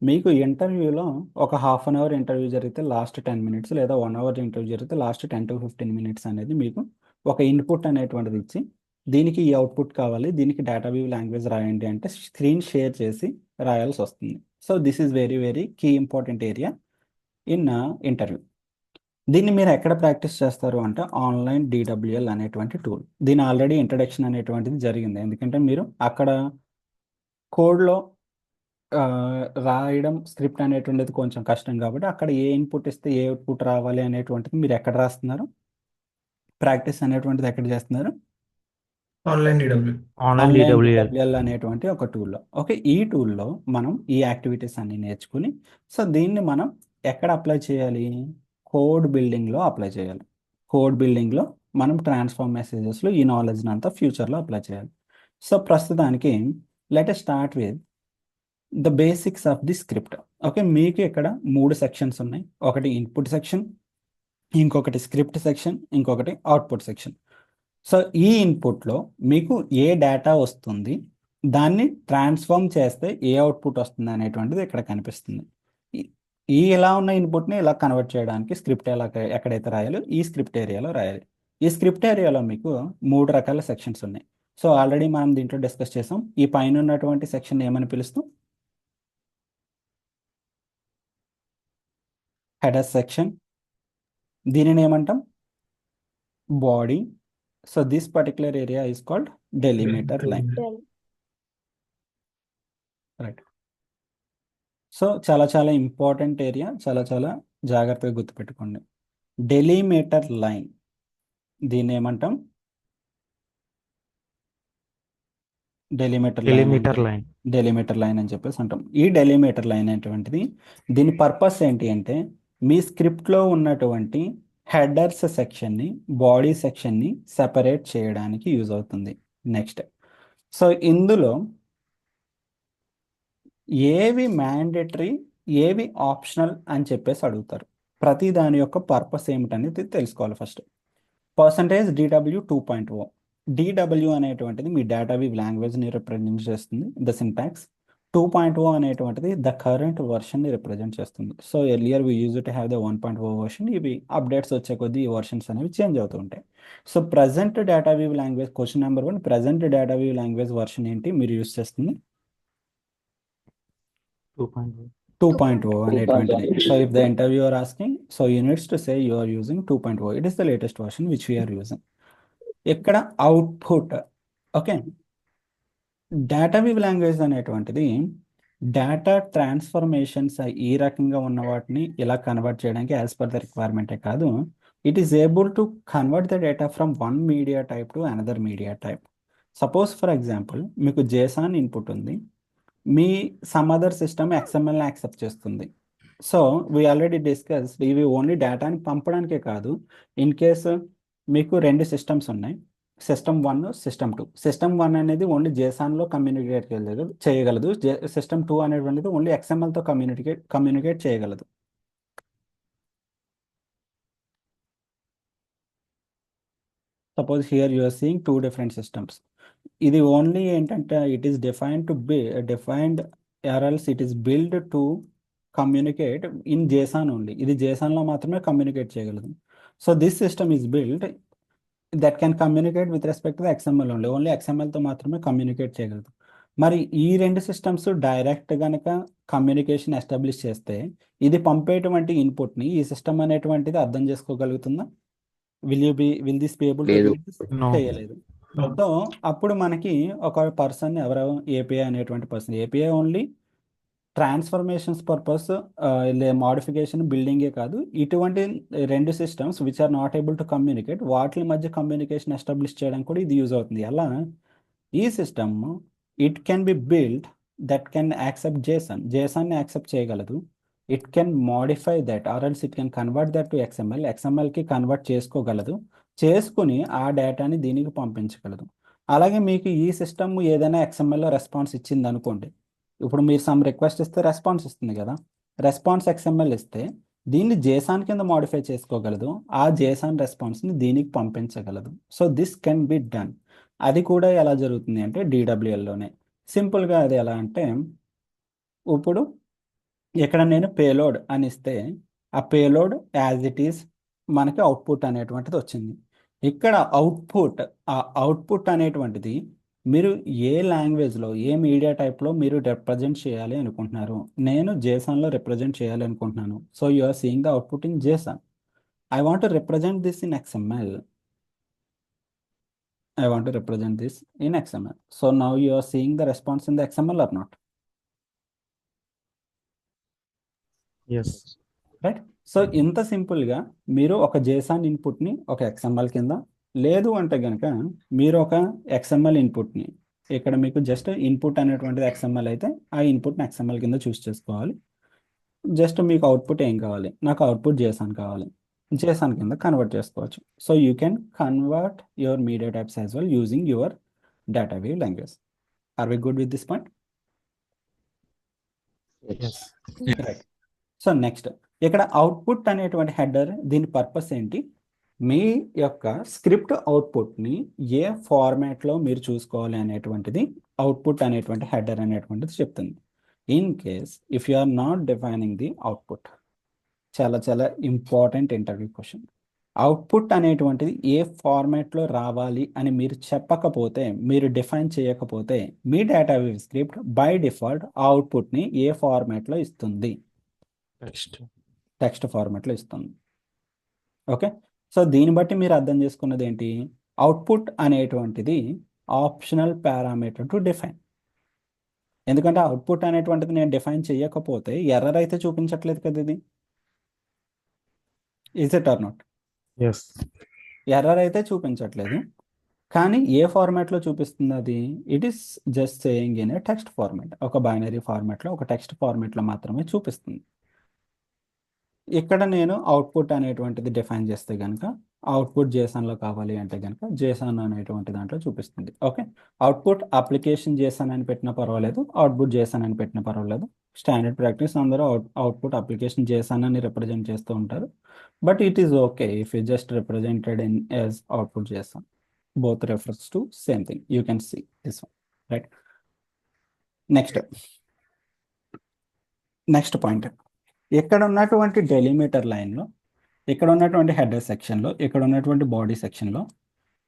మీకు ఇంటర్వ్యూలో ఒక హాఫ్ అన్ అవర్ ఇంటర్వ్యూ జరిగితే లాస్ట్ 10 minutes లేదా 1 hour ఇంటర్వ్యూ జరిగితే లాస్ట్ 10 to 15 minutes అనేది మీకు ఒక ఇన్పుట్ అనేటువంటిది ఇచ్చి దీనికి ఈ అవుట్పుట్ కావాలి, దీనికి డేటా వీవ్ లాంగ్వేజ్ రాయండి అంటే స్క్రీన్ షేర్ చేసి రాయాల్సి వస్తుంది. So this is very very key important area in interview. దీన్ని మీరు ఎక్కడ ప్రాక్టీస్ చేస్తారు అంటే ఆన్లైన్ DWL అనేటువంటి టూల్. దీని ఆల్రెడీ ఇంట్రడక్షన్ అనేటువంటిది జరిగింది, ఎందుకంటే మీరు అక్కడ కోడ్లో రాయడం స్క్రిప్ట్ అనేటువంటిది కొంచెం కష్టం కాబట్టి అక్కడ ఏ ఇన్పుట్ ఇస్తే ఏ అవుట్పుట్ రావాలి అనేటువంటిది మీరు ఎక్కడ రాస్తున్నారు, ప్రాక్టీస్ అనేటువంటిది ఎక్కడ చేస్తున్నారు? Online DW. Online online DWL. DWL అనేటువంటి ఒక టూల్లో. ఓకే, ఈ టూల్లో మనం ఈ యాక్టివిటీస్ అన్ని నేర్చుకుని సో దీన్ని మనం ఎక్కడ అప్లై చేయాలి? కోడ్ బిల్డింగ్లో అప్లై చేయాలి. కోడ్ బిల్డింగ్లో మనం ట్రాన్స్ఫార్మ్ మెసేజెస్లో ఈ నాలెడ్జ్ని అంతా ఫ్యూచర్లో అప్లై చేయాలి. సో ప్రస్తుతానికి let us start with the basics of the script. Okay, మీకు ఇక్కడ 3 సెక్షన్స్ ఉన్నాయి. ఒకటి ఇన్పుట్ సెక్షన్, ఇంకొకటి స్క్రిప్ట్ సెక్షన్, ఇంకొకటి అవుట్పుట్ సెక్షన్. సో ఈ ఇన్పుట్లో మీకు ఏ డేటా వస్తుంది, దాన్ని ట్రాన్స్ఫార్మ్ చేస్తే ఏ అవుట్పుట్ వస్తుంది అనేటువంటిది ఇక్కడ కనిపిస్తుంది. ఈ ఇలా ఉన్న ఇన్పుట్ని ఇలా కన్వర్ట్ చేయడానికి స్క్రిప్ట్ ఎలా ఎక్కడైతే రాయాలో ఈ స్క్రిప్ట్ ఏరియాలో రాయాలి. ఈ స్క్రిప్ట్ ఏరియాలో మీకు 3 రకాల సెక్షన్స్ ఉన్నాయి. సో ఆల్రెడీ మనం దీంట్లో డిస్కస్ చేసాం. ఈ పైన ఉన్నటువంటి సెక్షన్ ఏమని పిలుస్తాం? Header section. దీనిని ఏమంటాం? Body. So this particular area is called delimiter line. Right. So చాలా చాలా ఇంపార్టెంట్ ఏరియా, చాలా చాలా జాగ్రత్తగా గుర్తుపెట్టుకోండి. డెలిమీటర్ లైన్, దీన్ని ఏమంటాం? డెలిమీటర్ లైన్. డెలిమీటర్ లైన్ అని చెప్పేసి అంటాం. ఈ డెలిమీటర్ లైన్ అనేటువంటిది దీని పర్పస్ ఏంటి అంటే మీ స్క్రిప్ట్లో ఉన్నటువంటి హెడర్స్ సెక్షన్ని, బాడీ సెక్షన్ని సెపరేట్ చేయడానికి యూజ్ అవుతుంది. నెక్స్ట్, సో ఇందులో ఏవి మ్యాండేటరీ, ఏవి ఆప్షనల్ అని చెప్పేసి అడుగుతారు. ప్రతి దాని యొక్క పర్పస్ ఏమిటనేది తెలుసుకోవాలి ఫస్ట్. %DW 2.0. DW అనేటువంటిది మీ డేటా వీవ్ లాంగ్వేజ్ని రిప్రజెంట్ చేస్తుంది, ద సింటాక్స్. 2.0 అనేటువంటిది ద కరెంట్ వర్షన్ని రిప్రజెంట్ చేస్తుంది. So earlier we use to have the 1.0 version. ఇవి అప్డేట్స్ వచ్చే కొద్దీ ఈ వర్షన్స్ అనేవి చేంజ్ అవుతూ ఉంటాయి. So present DataWeave language, question number 1, present DataWeave language version ఏంటి మీరు యూజ్ చేస్తుంది? 2.0 అనేటువంటిది. So if the interviewer asking, so you needs to say you are using 2.0. It is the latest version which we're using. ఇక్కడ output. Okay, DataWeave language అనేటువంటిది data transformations ఈ రకంగా ఉన్న వాటిని ఇలా కన్వర్ట్ చేయడానికి యాజ్ పర్ ద రిక్వైర్మెంటే కాదు, it is able to convert the data from one media type to another media type. Suppose for example మీకు JSON ఇన్పుట్ ఉంది, me some other system XMLని accept చేస్తుంది. సో వీ ఆల్రెడీ డిస్కస్, ఇవి only డేటాని పంపడానికే కాదు. In case మీకు 2 systems ఉన్నాయి, system 1, system 2. System 1 అనేది only JSONలో కమ్యూనికేట్ చేయగలదు. సిస్టమ్ 2 అనేటువంటిది ఓన్లీ XMLతో కమ్యూనికేట్ చేయగలదు. Suppose here you are seeing 2 different systems. ఇది ఓన్లీ ఏంటంటే it is defined else it is build to communicate in JSON only. ఇది JSONలో మాత్రమే కమ్యూనికేట్ చేయగలదు. So this system is build that can communicate with respect to XML only XMLతో మాత్రమే communicate చేయగలదు. మరి ఈ 2 సిస్టమ్స్ డైరెక్ట్ కనుక కమ్యూనికేషన్ ఎస్టాబ్లిష్ చేస్తే ఇది పంపేటువంటి ఇన్పుట్ని ఈ సిస్టమ్ అనేటువంటిది అర్థం చేసుకోగలుగుతుందా? Will this be able to లేదు. Read this? చేయలేదు. సో అప్పుడు మనకి ఒక పర్సన్, ఎవరో API అనేటువంటి person, API only transformations purpose, modification, బిల్డింగే కాదు, ఇటువంటి 2 systems which are not able to communicate, వాటి మధ్య కమ్యూనికేషన్ ఎస్టాబ్లిష్ చేయడానికి కూడా ఇది యూజ్ అవుతుంది. అలా ఈ system it can be build that can accept JSONని యాక్సెప్ట్ చేయగలదు. It can modify that or else it can convert that to XMLకి కన్వర్ట్ చేసుకోగలదు. చేసుకుని ఆ డేటాని దీనికి పంపించగలదు. అలాగే మీకు ఈ సిస్టమ్ ఏదైనా XMLలో రెస్పాన్స్ ఇచ్చింది అనుకోండి, ఇప్పుడు మీరు సమ్ రిక్వెస్ట్ ఇస్తే రెస్పాన్స్ ఇస్తుంది కదా, రెస్పాన్స్ XML ఇస్తే దీన్ని JSON కింద మోడిఫై చేసుకోగలదు. ఆ JSON రెస్పాన్స్ని దీనికి పంపించగలదు. So this can be done. అది కూడా ఎలా జరుగుతుంది అంటే DWLలోనే. సింపుల్గా అది ఎలా అంటే, ఇప్పుడు ఇక్కడ నేను పేలోడ్ అని ఇస్తే ఆ పేలోడ్ యాజ్ ఇట్ ఈస్ మనకి అవుట్పుట్ అనేటువంటిది వచ్చింది. ఇక్కడ ఆ అవుట్పుట్ అనేటువంటిది మీరు ఏ లాంగ్వేజ్లో, ఏ మీడియా టైప్లో మీరు రిప్రజెంట్ చేయాలి అనుకుంటున్నారు. నేను JSONలో రిప్రజెంట్ చేయాలి అనుకుంటున్నాను. So you are seeing the output in JSON. I want to represent this in XML. So now you are seeing the response in the XML or not? Yes. Right. So ఇంత సింపుల్గా మీరు ఒక జేసాన్ ఇన్పుట్ని ఒక XML కింద, లేదు అంటే కనుక మీరు ఒక XML ఇన్పుట్ని, ఇక్కడ మీకు జస్ట్ ఇన్పుట్ అనేటువంటిది XML అయితే ఆ ఇన్పుట్ని XML కింద చూస్ చేసుకోవాలి. జస్ట్ మీకు అవుట్పుట్ ఏం కావాలి, నాకు అవుట్పుట్ జేసాన్ కావాలి, జేసాన్ కింద కన్వర్ట్ చేసుకోవచ్చు. So you can convert your media types as well using your DataWeave language. Are we good with this point? Yes. Right. So next ఇక్కడ అవుట్పుట్ అనేటువంటి హెడర్, దీని పర్పస్ ఏంటి? మీ యొక్క స్క్రిప్ట్ అవుట్పుట్ని ఏ ఫార్మాట్లో మీరు చూసుకోవాలి అనేటువంటిది అవుట్పుట్ అనేటువంటి హెడర్ అనేటువంటిది చెప్తుంది. In case if you are not defining the output, చాలా చాలా ఇంపార్టెంట్ ఇంటర్వ్యూ క్వశ్చన్. అవుట్పుట్ అనేటువంటిది ఏ ఫార్మాట్లో రావాలి అని మీరు చెప్పకపోతే, మీరు డిఫైన్ చేయకపోతే, మీ డేటాబేస్ స్క్రిప్ట్ బై డిఫాల్ట్ అవుట్పుట్ని ఏ ఫార్మాట్లో ఇస్తుంది? టెక్స్ట్ ఫార్మాట్లో ఇస్తుంది. ఓకే. సో దీన్ని బట్టి మీరు అర్థం చేసుకున్నది ఏంటి? అవుట్పుట్ అనేటువంటిది ఆప్షనల్ పారామీటర్ టు డిఫైన్. ఎందుకంటే అవుట్పుట్ అనేటువంటిది నేను డిఫైన్ చేయకపోతే ఎర్రర్ అయితే చూపించట్లేదు కదా ఇది. Is it or not? Yes. Error అయితే చూపించట్లేదు, కానీ ఏ ఫార్మాట్లో చూపిస్తుంది అది? It is just saying in a text format, ఒక బైనరీ ఫార్మాట్లో, ఒక టెక్స్ట్ ఫార్మాట్లో మాత్రమే చూపిస్తుంది. ఇక్కడ నేను అవుట్పుట్ అనేటువంటిది డిఫైన్ చేస్తే కనుక అవుట్పుట్ జేసాన్లో కావాలి అంటే కనుక జేసాన్ అనేటువంటి దాంట్లో చూపిస్తుంది. ఓకే. అవుట్పుట్ అప్లికేషన్ జేసాన్ అని పెట్టినా పర్వాలేదు, అవుట్పుట్ జేసాన్ అని పెట్టినా పర్వాలేదు. స్టాండర్డ్ ప్రాక్టీస్ అందరూ అవుట్పుట్ అప్లికేషన్ జేసాన్ అని రిప్రజెంట్ చేస్తూ ఉంటారు. But it is okay if you just represented in as output JSON. Both refers to same thing. You can see this one. Right. Next point, ఇక్కడ ఉన్నటువంటి డెలిమీటర్ లైన్లో, ఇక్కడ ఉన్నటువంటి హెడర్ సెక్షన్లో, ఇక్కడ ఉన్నటువంటి బాడీ సెక్షన్లో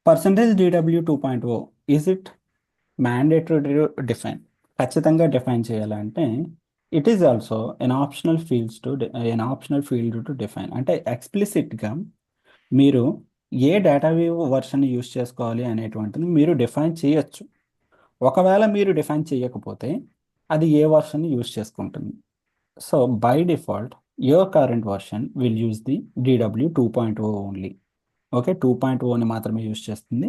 %DW 2.0 is it mandatory define? ఖచ్చితంగా డిఫైన్ చేయాలంటే it is also an optional field to define. అంటే ఎక్స్ప్లిసిట్గా మీరు ఏ డేటావేవ్ వర్షన్ యూస్ చేసుకోవాలి అనేటువంటిది మీరు డిఫైన్ చేయొచ్చు. ఒకవేళ మీరు డిఫైన్ చేయకపోతే అది ఏ వర్షన్ యూస్ చేసుకుంటుంది? So by default your current version will use the DW 2.0 only. Okay. 2.0ని మాత్రమే యూస్ చేస్తుంది.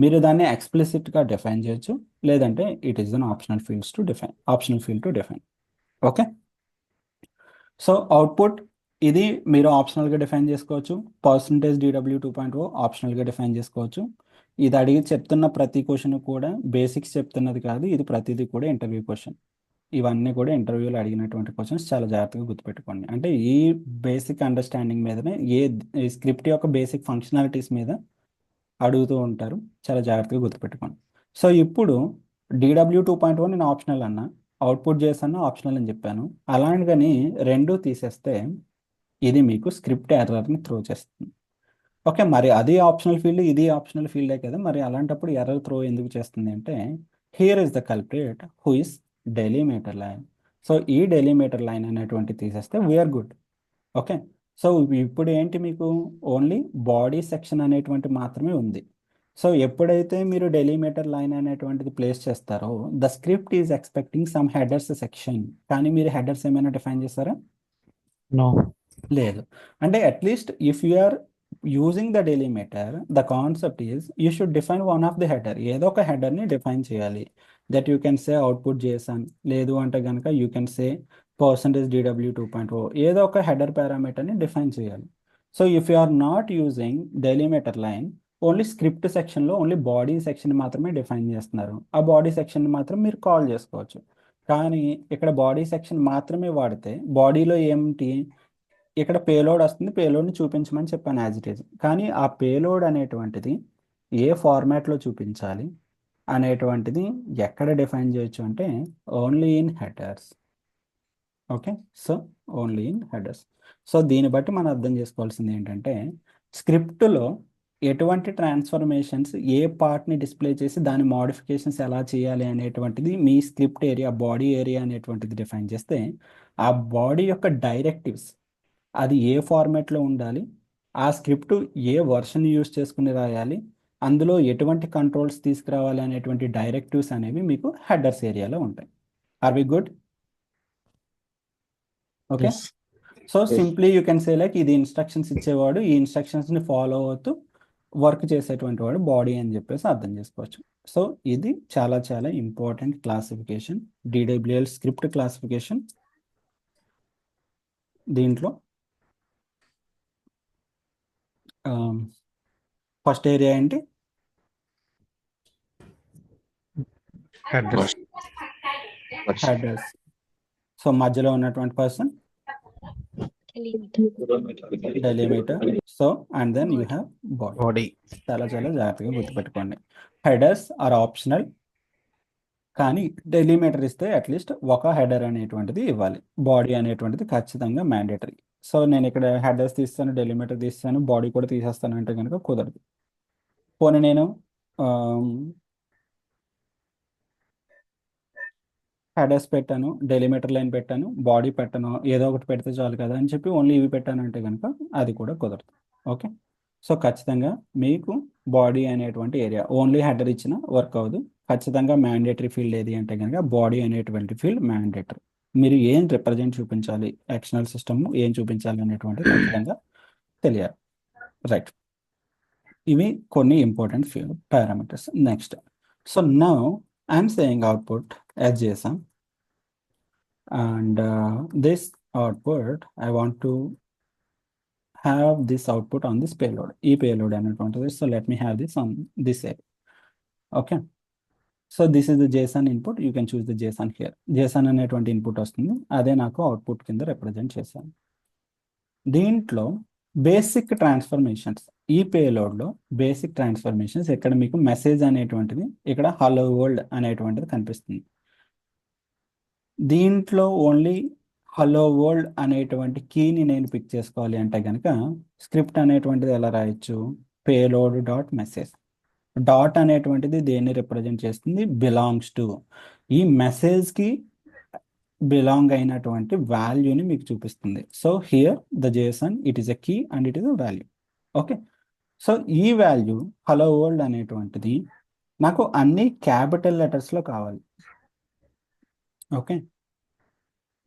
మీరు దాన్ని ఎక్స్ప్లిసిట్గా డిఫైన్ చేయొచ్చు, లేదంటే it is an optional field to define. Okay. So output ఇది మీరు ఆప్షనల్గా డిఫైన్ చేసుకోవచ్చు. %DW 2.0 ఆప్షనల్గా డిఫైన్ చేసుకోవచ్చు. ఇది అడిగి చెప్తున్న ప్రతి క్వశ్చన్ కూడా బేసిక్స్ చెప్తున్నది కాదు, ఇది ప్రతిదీ కూడా ఇంటర్వ్యూ క్వశ్చన్. ఇవన్నీ కూడా ఇంటర్వ్యూలో అడిగినటువంటి క్వశ్చన్స్, చాలా జాగ్రత్తగా గుర్తుపెట్టుకోండి. అంటే ఈ బేసిక్ అండర్స్టాండింగ్ మీదనే ఈ స్క్రిప్ట్ యొక్క బేసిక్ ఫంక్షనాలిటీస్ మీద అడుగుతూ ఉంటారు. చాలా జాగ్రత్తగా గుర్తుపెట్టుకోండి. సో ఇప్పుడు DW 2.0 నేను ఆప్షనల్ అన్నా, అవుట్పుట్ చేసాను ఆప్షనల్ అని చెప్పాను. అలాంటిగాని రెండూ తీసేస్తే ఇది మీకు స్క్రిప్ట్ ఎర్రర్ని త్రో చేస్తుంది. ఓకే. మరి అది ఆప్షనల్ ఫీల్డ్, ఇది ఆప్షనల్ ఫీల్డే కదా, మరి అలాంటప్పుడు ఎర్రర్ త్రో ఎందుకు చేస్తుంది అంటే here is the culprit who is delimiter line. So ఈ డెలిమీటర్ లైన్ అనేటువంటి తీసేస్తే వీఆర్ గుడ్. ఓకే. సో ఇప్పుడు ఏంటి, మీకు ఓన్లీ బాడీ సెక్షన్ అనేటువంటి మాత్రమే ఉంది. సో ఎప్పుడైతే మీరు డెలిమీటర్ లైన్ అనేటువంటిది ప్లేస్ చేస్తారో the script is expecting some headers section. కానీ మీరు హెడర్స్ ఏమైనా డిఫైన్ చేస్తారా? నో. లేదు. అంటే at least if you are using the delimiter, the concept is you should define one of the header. ఏదో ఒక హెడర్ని డిఫైన్ చేయాలి. That you can say output JSON, లేదు అంటే కనుక యూ కెన్ సే %DW 2.0, ఏదో ఒక హెడర్ పారామీటర్ని డిఫైన్ చేయాలి. So if you are not using delimiter line, only script సెక్షన్లో ఓన్లీ బాడీ సెక్షన్ మాత్రమే డిఫైన్ చేస్తున్నారు. ఆ బాడీ సెక్షన్ మాత్రం మీరు కాల్ చేసుకోవచ్చు. కానీ ఇక్కడ బాడీ సెక్షన్ మాత్రమే వాడితే బాడీలో ఏంటి, ఇక్కడ పేలోడ్ వస్తుంది, పేలోడ్ని చూపించమని చెప్పాను యాజ్ ఇట్ ఈజ్. కానీ ఆ పేలోడ్ అనేటువంటిది ఏ ఫార్మాట్లో చూపించాలి అనేటువంటిది ఎక్కడ డిఫైన్ చేయొచ్చు అంటే only in headers. Okay. So only in headers. So దీన్ని బట్టి మనం అర్థం చేసుకోవాల్సింది ఏంటంటే స్క్రిప్ట్లో ఎటువంటి ట్రాన్స్ఫర్మేషన్స్, ఏ పార్ట్ని డిస్ప్లే చేసి దాని మోడిఫికేషన్స్ ఎలా చేయాలి అనేటువంటిది మీ స్క్రిప్ట్ ఏరియా, బాడీ ఏరియా అనేటువంటిది డిఫైన్ చేస్తే ఆ బాడీ యొక్క డైరెక్టివ్స్ అది ఏ ఫార్మాట్లో ఉండాలి, ఆ స్క్రిప్ట్ ఏ వర్షన్ యూస్ చేసుకుని రాయాలి, అందులో ఎటువంటి కంట్రోల్స్ తీసుకురావాలి అనేటువంటి డైరెక్టివ్స్ అనేవి మీకు హెడర్స్ ఏరియాలో ఉంటాయి. Are we good? Okay. So simply you can say like ఇది ఇన్స్ట్రక్షన్స్ ఇచ్చేవాడు, ఈ ఇన్స్ట్రక్షన్స్ని ఫాలో అవుతూ వర్క్ చేసేటువంటి వాడు బాడీ అని చెప్పేసి అర్థం చేసుకోవచ్చు. సో ఇది చాలా చాలా important classification, DWL script classification. దీంట్లో ఫస్ట్ ఏరియా ఏంటి? హెడర్స్. హెడర్స్. సో మధ్యలో ఉన్నటువంటి person delimiter. So and then you have body. Body. చాలా చాలా జాగ్రత్తగా గుర్తుపెట్టుకోండి. హెడర్స్ ఆర్ ఆప్షనల్, కానీ డెలిమిటర్ ఇస్తే అట్లీస్ట్ ఒక హెడర్ అనేటువంటిది ఇవ్వాలి. బాడీ అనేటువంటిది ఖచ్చితంగా మ్యాండేటరీ. సో నేను ఇక్కడ హెడర్స్ తీస్తాను, డెలిమిటర్ తీస్తాను, బాడీ కూడా తీసేస్తాను అంటే కనుక కుదరదు. పోనీ నేను హెడర్స్ పెట్టాను, డెలిమిటర్ లైన్ పెట్టాను, బాడీ పెట్టాను, ఏదో ఒకటి పెడితే చాలు కదా అని చెప్పి ఓన్లీ ఇవి పెట్టాను అంటే కనుక అది కూడా కుదరదు. ఓకే, సో ఖచ్చితంగా మీకు బాడీ అనేటువంటి ఏరియా ఓన్లీ హెడర్ ఇచ్చిన వర్క్ అవ్వదు. ఖచ్చితంగా మ్యాండేటరీ ఫీల్డ్ ఏది అంటే కనుక బాడీ అనేటువంటి ఫీల్డ్ మ్యాండేటరీ. మీరు ఏం రిప్రజెంట్ చూపించాలి, ఎక్స్టర్నల్ సిస్టమ్ ఏం చూపించాలి అనేటువంటి ఖచ్చితంగా తెలియాలి. రైట్, ఇవి కొన్ని important parameters. Next, so now I'm saying output as JSON, and this output I want to have this output on this payload. E payload అనేటువంటిది. So let me have this on this area. Okay, so this is the JSON input. You can choose the JSON here. JSON అనేటువంటి input వస్తుంది, అదే నాకు output కింద represent చేశాను. దీంట్లో basic transformations, ఈ పేలోడ్లో basic transformations, ఇక్కడ మీకు మెసేజ్ అనేటువంటిది ఇక్కడ హలో వరల్డ్ అనేటువంటిది కనిపిస్తుంది. దీంట్లో ఓన్లీ హలో వరల్డ్ అనేటువంటి కీని నేను పిక్ చేసుకోవాలి అంటే కనుక స్క్రిప్ట్ అనేటువంటిది ఎలా రాయొచ్చు? Payload dot message. డాట్ అనేటువంటిది దేన్ని రిప్రజెంట్ చేస్తుంది? Belongs to. ఈ మెసేజ్కి బిలాంగ్ అయినటువంటి వాల్యూని మీకు చూపిస్తుంది. So here the JSON, it is a key and it is a value. Okay, so ఈ వాల్యూ హలో వరల్డ్ అనేటువంటిది నాకు అన్ని క్యాపిటల్ లెటర్స్లో కావాలి. ఓకే,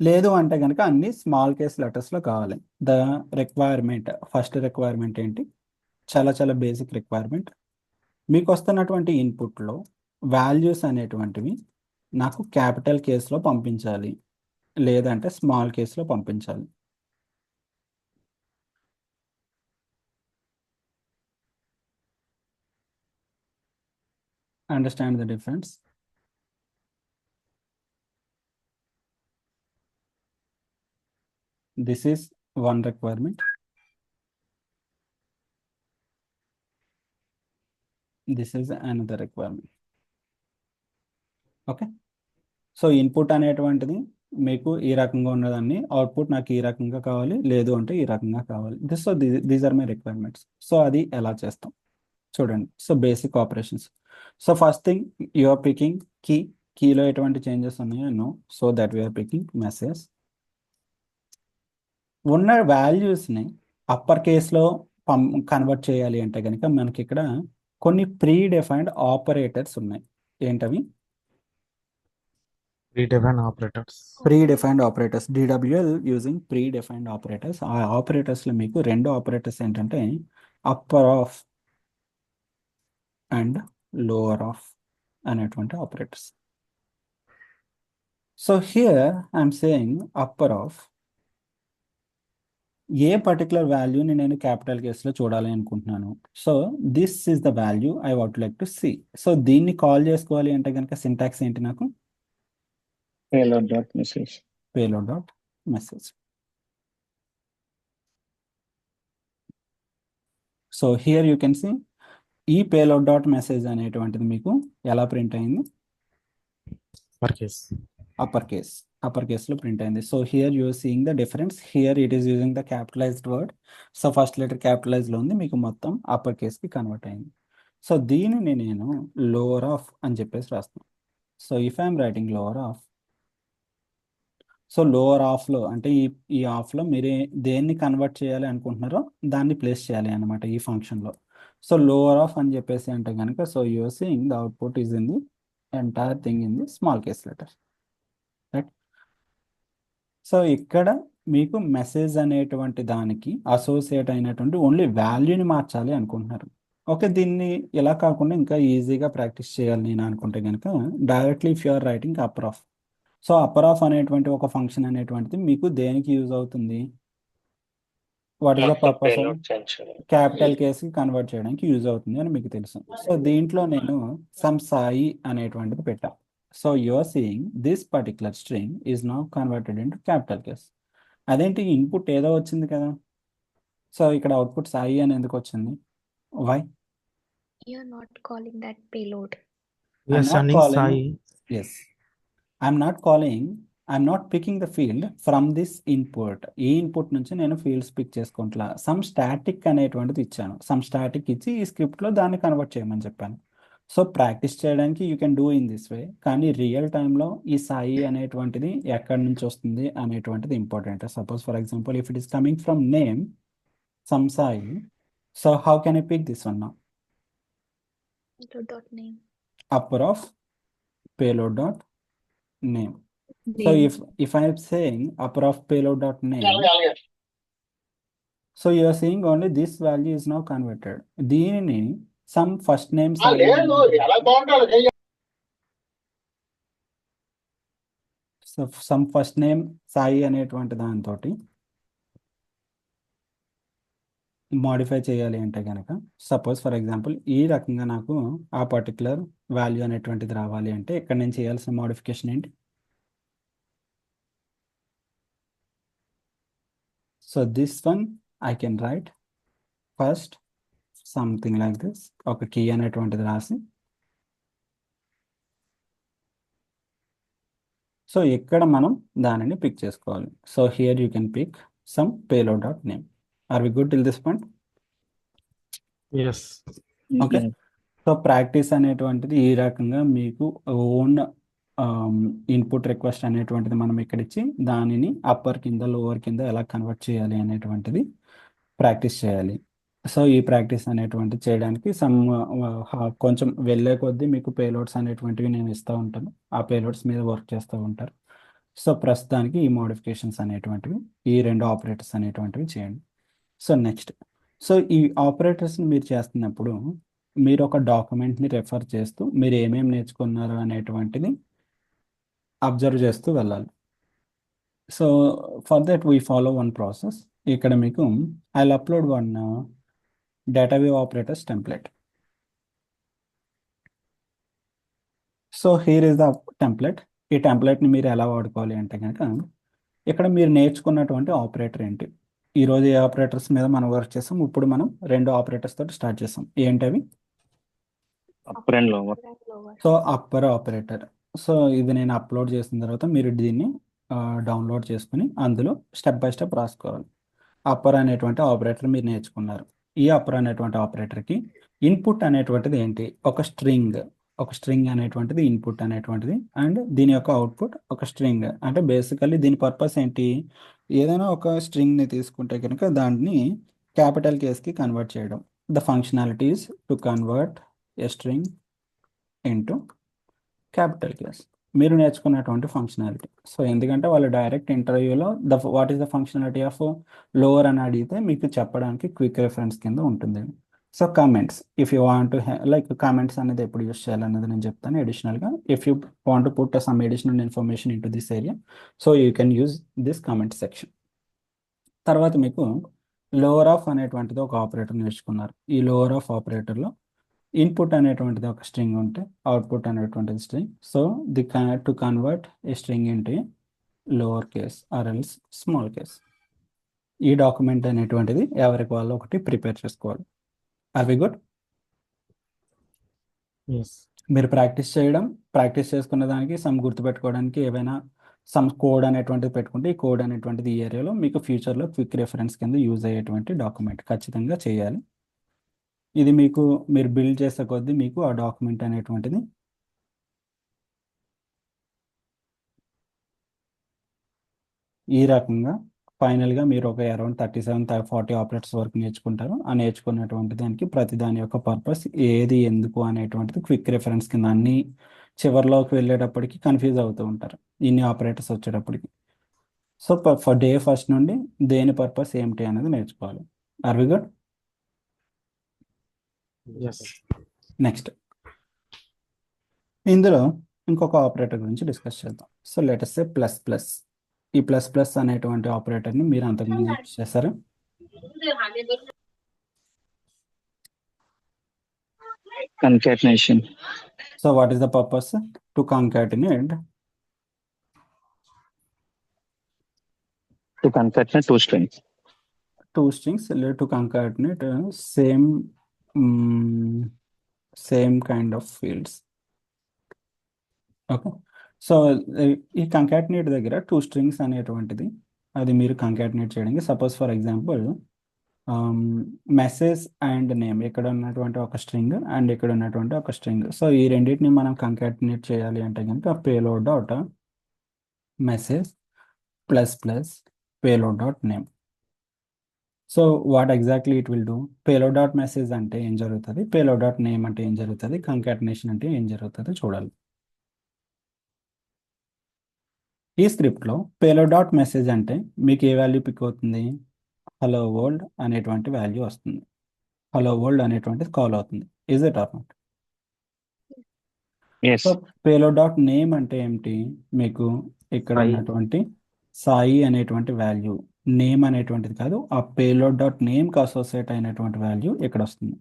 లేదు అంటే కనుక అన్ని స్మాల్ కేస్ లెటర్స్లో కావాలి. ద రిక్వైర్మెంట్, ఫస్ట్ రిక్వైర్మెంట్ ఏంటి? చాలా చాలా బేసిక్ రిక్వైర్మెంట్. మీకు వస్తున్నటువంటి ఇన్పుట్లో వాల్యూస్ అనేటువంటివి నాకు క్యాపిటల్ కేసులో పంపించాలి, లేదంటే స్మాల్ కేసులో పంపించాలి. Understand the difference? This is one requirement. This is another requirement. Okay, so input అనేటువంటిది మీకు ఈ రకంగా ఉన్నదాన్ని, అవుట్పుట్ నాకు ఈ రకంగా కావాలి, లేదు అంటే ఈ రకంగా కావాలి. So these are my requirements. So అది ఎలా చేస్తాం చూడండి. So basic operations. So first thing you are picking key. కీలో ఎటువంటి చేంజెస్ ఉన్నాయో no, so that we're picking message. ఉన్న వాల్యూస్ని అప్పర్ కేస్లో కన్వర్ట్ చేయాలి అంటే కనుక మనకి ఇక్కడ కొన్ని ప్రీ డిఫైన్డ్ ఆపరేటర్స్ ఉన్నాయి. ఏంటవి? Predefined operators. Predefined operators, DWL using predefined operators. ఆ ఆపరేటర్స్లో మీకు రెండు ఆపరేటర్స్ ఏంటంటే upper of and lower of అనేటువంటి operators. So here I'm saying upper of, a particular వాల్యూని నేను క్యాపిటల్ కేసులో చూడాలి అనుకుంటున్నాను. So this is the value I want like to see. So దీన్ని కాల్ చేసుకోవాలి అంటే కనుక సింటాక్స్ ఏంటి నాకు? Payload dot message. Payload dot message. So here you can see ఈ పేలోడ్ డాట్ మెసేజ్ అనేటువంటిది మీకు ఎలా ప్రింట్ అయింది? అప్పర్ కేస్లో ప్రింట్ అయింది. So here you seeing the difference. Here it is using the capitalized word. So first letter క్యాపిటలైజ్లో ఉంది, మీకు మొత్తం అప్పర్ కేస్కి కన్వర్ట్ అయింది. సో దీనిని నేను లోవర్ ఆఫ్ అని చెప్పేసి రాస్తాను. So if I'm writing lower of, so lower ఆఫ్లో అంటే ఈ ఆఫ్లో మీరు దేన్ని కన్వర్ట్ చేయాలి అనుకుంటున్నారో దాన్ని ప్లేస్ చేయాలి అనమాట ఈ ఫంక్షన్లో. సో లోవర్ ఆఫ్ అని చెప్పేసి అంటే కనుక, so you're seeing the output is in the entire thing in the small case letter. Right, so ఇక్కడ మీకు మెసేజ్ అనేటువంటి దానికి అసోసియేట్ అయినటువంటి ఓన్లీ వాల్యూని మార్చాలి అనుకుంటున్నారు. ఓకే, దీన్ని ఇలా కాకుండా ఇంకా ఈజీగా ప్రాక్టీస్ చేయాలి నేను అనుకుంటే కనుక directly if you are writing upper of. So upper of అనేటువంటి ఒక ఫంక్షన్ అనేటువంటిది మీకు దేనికి యూజ్ అవుతుంది? What is the purpose of capital కేసుకి కన్వర్ట్ చేయడానికి యూజ్ అవుతుంది అని మీకు తెలుసు. సో దీంట్లో నేను సమ్ సాయి అనేటువంటిది పెట్టా. So you are seeing this particular string is now converted into capital case. అదేంటి, ఇన్పుట్ ఏదో వచ్చింది కదా, సో ఇక్కడ అవుట్పుట్ సాయి అని ఎందుకు వచ్చింది? Why? You're not calling that payload. We are I'm not sending calling. Sai. Yes. I'm not picking the field from this input. ఈ input నుంచి నేను ఫీల్డ్స్ పిక్ చేసుకుంటా. సమ్ స్టాటిక్ అనేటువంటిది ఇచ్చాను. సమ్ స్టాటిక్ ఇచ్చి ఈ స్క్రిప్ట్లో దాన్ని కన్వర్ట్ చేయమని చెప్పాను. సో ప్రాక్టీస్ చేయడానికి you can do in this వే. కానీ రియల్ టైంలో ఈ సాయి అనేటువంటిది ఎక్కడి నుంచి వస్తుంది అనేటువంటిది important. Suppose for example if it is coming from name Sam Sai, so how can I pick this one now? Dot name. Upper of payload dot name. So if I am saying upper of payload dot name, so you are saying only this value is now converted. దీనిని some first name Sai so some first name Sai అనేటువంటి దాంతో modify చేయాలి అంటే కనుక suppose for example ఈ రకంగా నాకు ఆ పర్టికులర్ వాల్యూ అనేటువంటిది రావాలి అంటే ఇక్కడ నేను చేయాల్సిన మోడిఫికేషన్ ఏంటి? So this one I can write first something like this, ఒక కీ అనేటువంటిది రాసి, సో ఇక్కడ మనం దానిని పిక్ చేసుకోవాలి. So here you can pick some payload dot name. Are we good till this point? Yes. Okay. So practice అనేటువంటిది ఈ రకంగా మీకు ఓన్ ఇన్పుట్ రిక్వెస్ట్ అనేటువంటిది మనం ఇక్కడ ఇచ్చి దానిని అప్పర్ కింద లోవర్ కింద ఎలా కన్వర్ట్ చేయాలి అనేటువంటిది ప్రాక్టీస్ చేయాలి. సో ఈ ప్రాక్టీస్ అనేటువంటిది చేయడానికి కొంచెం వెళ్ళే కొద్దీ మీకు పేలోడ్స్ అనేటువంటివి నేను ఇస్తూ ఉంటాను. ఆ పేలోడ్స్ మీద వర్క్ చేస్తూ ఉంటారు. సో ప్రస్తుతానికి ఈ మోడిఫికేషన్స్ అనేటువంటివి, ఈ రెండు ఆపరేటర్స్ అనేటువంటివి చేయండి. సో నెక్స్ట్, సో ఈ ఆపరేటర్స్ని మీరు చేస్తున్నప్పుడు మీరు ఒక డాక్యుమెంట్ని రెఫర్ చేస్తూ మీరు ఏమేమి నేర్చుకున్నారు అనేటువంటిది అబ్జర్వ్ చేస్తూ వెళ్ళాలి. So for that we follow one process. ఇక్కడ మీకు I will upload one data wave operators template. So here is the template. ఈ టెంప్లెట్ని మీరు ఎలా వాడుకోవాలి అంటే కనుక ఇక్కడ మీరు నేర్చుకున్నటువంటి ఆపరేటర్ ఏంటి, ఈరోజు ఏ ఆపరేటర్స్ మీద మనం వర్క్ చేస్తాం, ఇప్పుడు మనం రెండు ఆపరేటర్స్ తోటి స్టార్ట్ చేస్తాం. ఏంటవి? Upper and lower. So upper operator. So ఇది నేను అప్లోడ్ చేసిన తర్వాత మీరు దీన్ని డౌన్లోడ్ చేసుకుని అందులో స్టెప్ బై స్టెప్ రాసుకోవాలి. అప్పర్ అనేటువంటి ఆపరేటర్ మీరు నేర్చుకున్నారు. ఈ అప్పర్ అనేటువంటి ఆపరేటర్కి ఇన్పుట్ అనేటువంటిది ఏంటి? ఒక స్ట్రింగ్ అనేటువంటిది ఇన్పుట్ అనేటువంటిది, అండ్ దీని యొక్క అవుట్పుట్ ఒక స్ట్రింగ్. అంటే బేసికల్లీ దీని పర్పస్ ఏంటి? ఏదైనా ఒక స్ట్రింగ్ని తీసుకుంటే కనుక దాన్ని క్యాపిటల్ కేస్కి కన్వర్ట్ చేయడం. The functionality is to convert a string into capital case. మీరు నేర్చుకున్నటువంటి ఫంక్షనాలిటీ. సో ఎందుకంటే వాళ్ళు డైరెక్ట్ ఇంటర్వ్యూలో what is the functionality of lower అని అడిగితే మీకు చెప్పడానికి క్విక్ రెఫరెన్స్ కింద ఉంటుంది. So comments, if you want to like comments అనేది ఎప్పుడు యూస్ చేయాలనేది నేను చెప్తాను అడిషనల్గా. If you want to put some additional information in to this area, so you can use this comment section. తర్వాత మీకు లోవర్ ఆఫ్ అనేటువంటిది ఒక ఆపరేటర్ నేర్చుకున్నారు. ఈ లోవర్ ఆఫ్ ఆపరేటర్లో ఇన్పుట్ అనేటువంటిది ఒక స్ట్రింగ్ ఉంటే అవుట్పుట్ అనేటువంటిది string. So to convert a string into lower case or else small case. ఈ డాక్యుమెంట్ అనేటువంటిది ఎవరికి వాళ్ళు ఒకటి ప్రిపేర్ చేసుకోవాలి. Are we good? Yes. మీరు ప్రాక్టీస్ చేసుకున్న దానికి సమ్ గుర్తుపెట్టుకోవడానికి ఏవైనా సమ్ కోడ్ అనేటువంటిది పెట్టుకుంటే ఈ కోడ్ అనేటువంటిది ఈ ఏరియాలో మీకు ఫ్యూచర్లో క్విక్ రెఫరెన్స్ కింద యూజ్ అయ్యేటువంటి డాక్యుమెంట్ ఖచ్చితంగా చేయాలి. ఇది మీరు బిల్డ్ చేసే కొద్దీ మీకు ఆ డాక్యుమెంట్ అనేటువంటిది ఈ రకంగా ఫైనల్గా మీరు ఒక అరౌండ్ 37-40 ఆపరేటర్స్ వరకు నేర్చుకుంటారు. ఆ నేర్చుకున్నటువంటి దానికి ప్రతి దాని యొక్క పర్పస్ ఏది ఎందుకు అనేటువంటిది క్విక్ రెఫరెన్స్ కింద అన్ని చివరిలోకి వెళ్ళేటప్పటికి కన్ఫ్యూజ్ అవుతూ ఉంటారు ఇన్ని ఆపరేటర్స్ వచ్చేటప్పటికి. సో ఫర్ డే ఫస్ట్ నుండి దేని పర్పస్ ఏమిటి అనేది నేర్చుకోవాలి. Are we good? Yes. Next ఇందులో ఇంకొక ఆపరేటర్ గురించి డిస్కస్ చేద్దాం. So let us say plus plus. ఈ ప్లస్ ప్లస్ అనేటువంటి ఆపరేటర్ని మీరు అంతకుముందు యూజ్ చేశారు. Concatenation. So what is the purpose? To concatenate To concatenate two strings. two strings, to concatenate same kind of fields. Okay. So ఈ concatenate దగ్గర two strings అనేటువంటిది అది మీరు కంకాటినేట్ చేయడానికి, suppose for example message and name, ఇక్కడ ఉన్నటువంటి ఒక string and ఇక్కడ ఉన్నటువంటి ఒక స్ట్రింగ్. సో ఈ రెండింటిని మనం కంకాటినేట్ చేయాలి అంటే కనుక payload dot message plus plus payload dot name. So what exactly it will do? Payload dot message అంటే ఏం జరుగుతుంది, పేలోడ్ డాట్ నేమ్ అంటే ఏం జరుగుతుంది, కంకాటినేషన్ అంటే ఏం జరుగుతుంది చూడాలి. ఈ స్క్రిప్ట్లో పేలోడ్ డాట్ మెసేజ్ అంటే మీకు ఏ వాల్యూ పిక్ అవుతుంది? హలో వరల్డ్ అనేటువంటి వాల్యూ వస్తుంది. హలో వరల్డ్ అనేటువంటిది కాల్ అవుతుంది. Is it or not? Yes. So payload dot name అంటే ఏమిటి? మీకు ఇక్కడ సాయి. ఉన్నటువంటి సాయి అనేటువంటి వాల్యూ, నేమ్ అనేటువంటిది కాదు, ఆ పేలోడ్ డాట్ నేమ్కి అసోసియేట్ అయినటువంటి వాల్యూ ఇక్కడ వస్తుంది.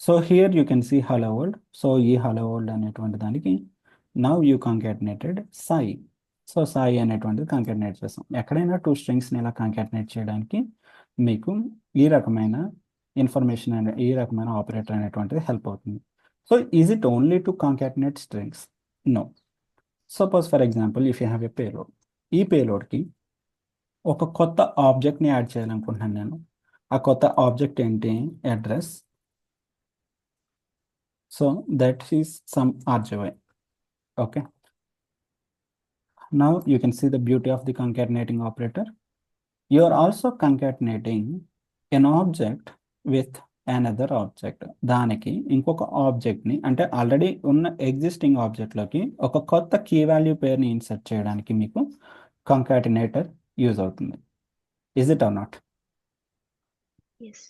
So here you can see hello world. So ఈ హలో వరల్డ్ అనేటువంటి దానికి now you concatenated Sai. So Sai అనేటువంటిది కంకాటినేట్ చేస్తాం. ఎక్కడైనా టూ స్ట్రింగ్స్ని ఇలా కంకాటినేట్ చేయడానికి మీకు ఈ రకమైన ఇన్ఫర్మేషన్ అనే ఈ రకమైన ఆపరేటర్ అనేటువంటిది హెల్ప్ అవుతుంది. So is it only to concatenate strings? No. Suppose for example if you have a payload, ఈ పేలోడ్కి ఒక కొత్త ఆబ్జెక్ట్ని యాడ్ చేయాలనుకుంటున్నాను నేను. ఆ కొత్త ఆబ్జెక్ట్ ఏంటి? Address. So that is some RGY. Okay. Now you can see the beauty of the concatenating operator. You are also concatenating an object with another object. దానికి ఇంకొక ఆబ్జెక్ట్ని, అంటే ఆల్రెడీ ఉన్న ఎగ్జిస్టింగ్ ఆబ్జెక్ట్లోకి ఒక కొత్త కీ వాల్యూ పేరుని insert చేయడానికి మీకు కంకాటినేటర్ use అవుతుంది. Is it or not? Yes.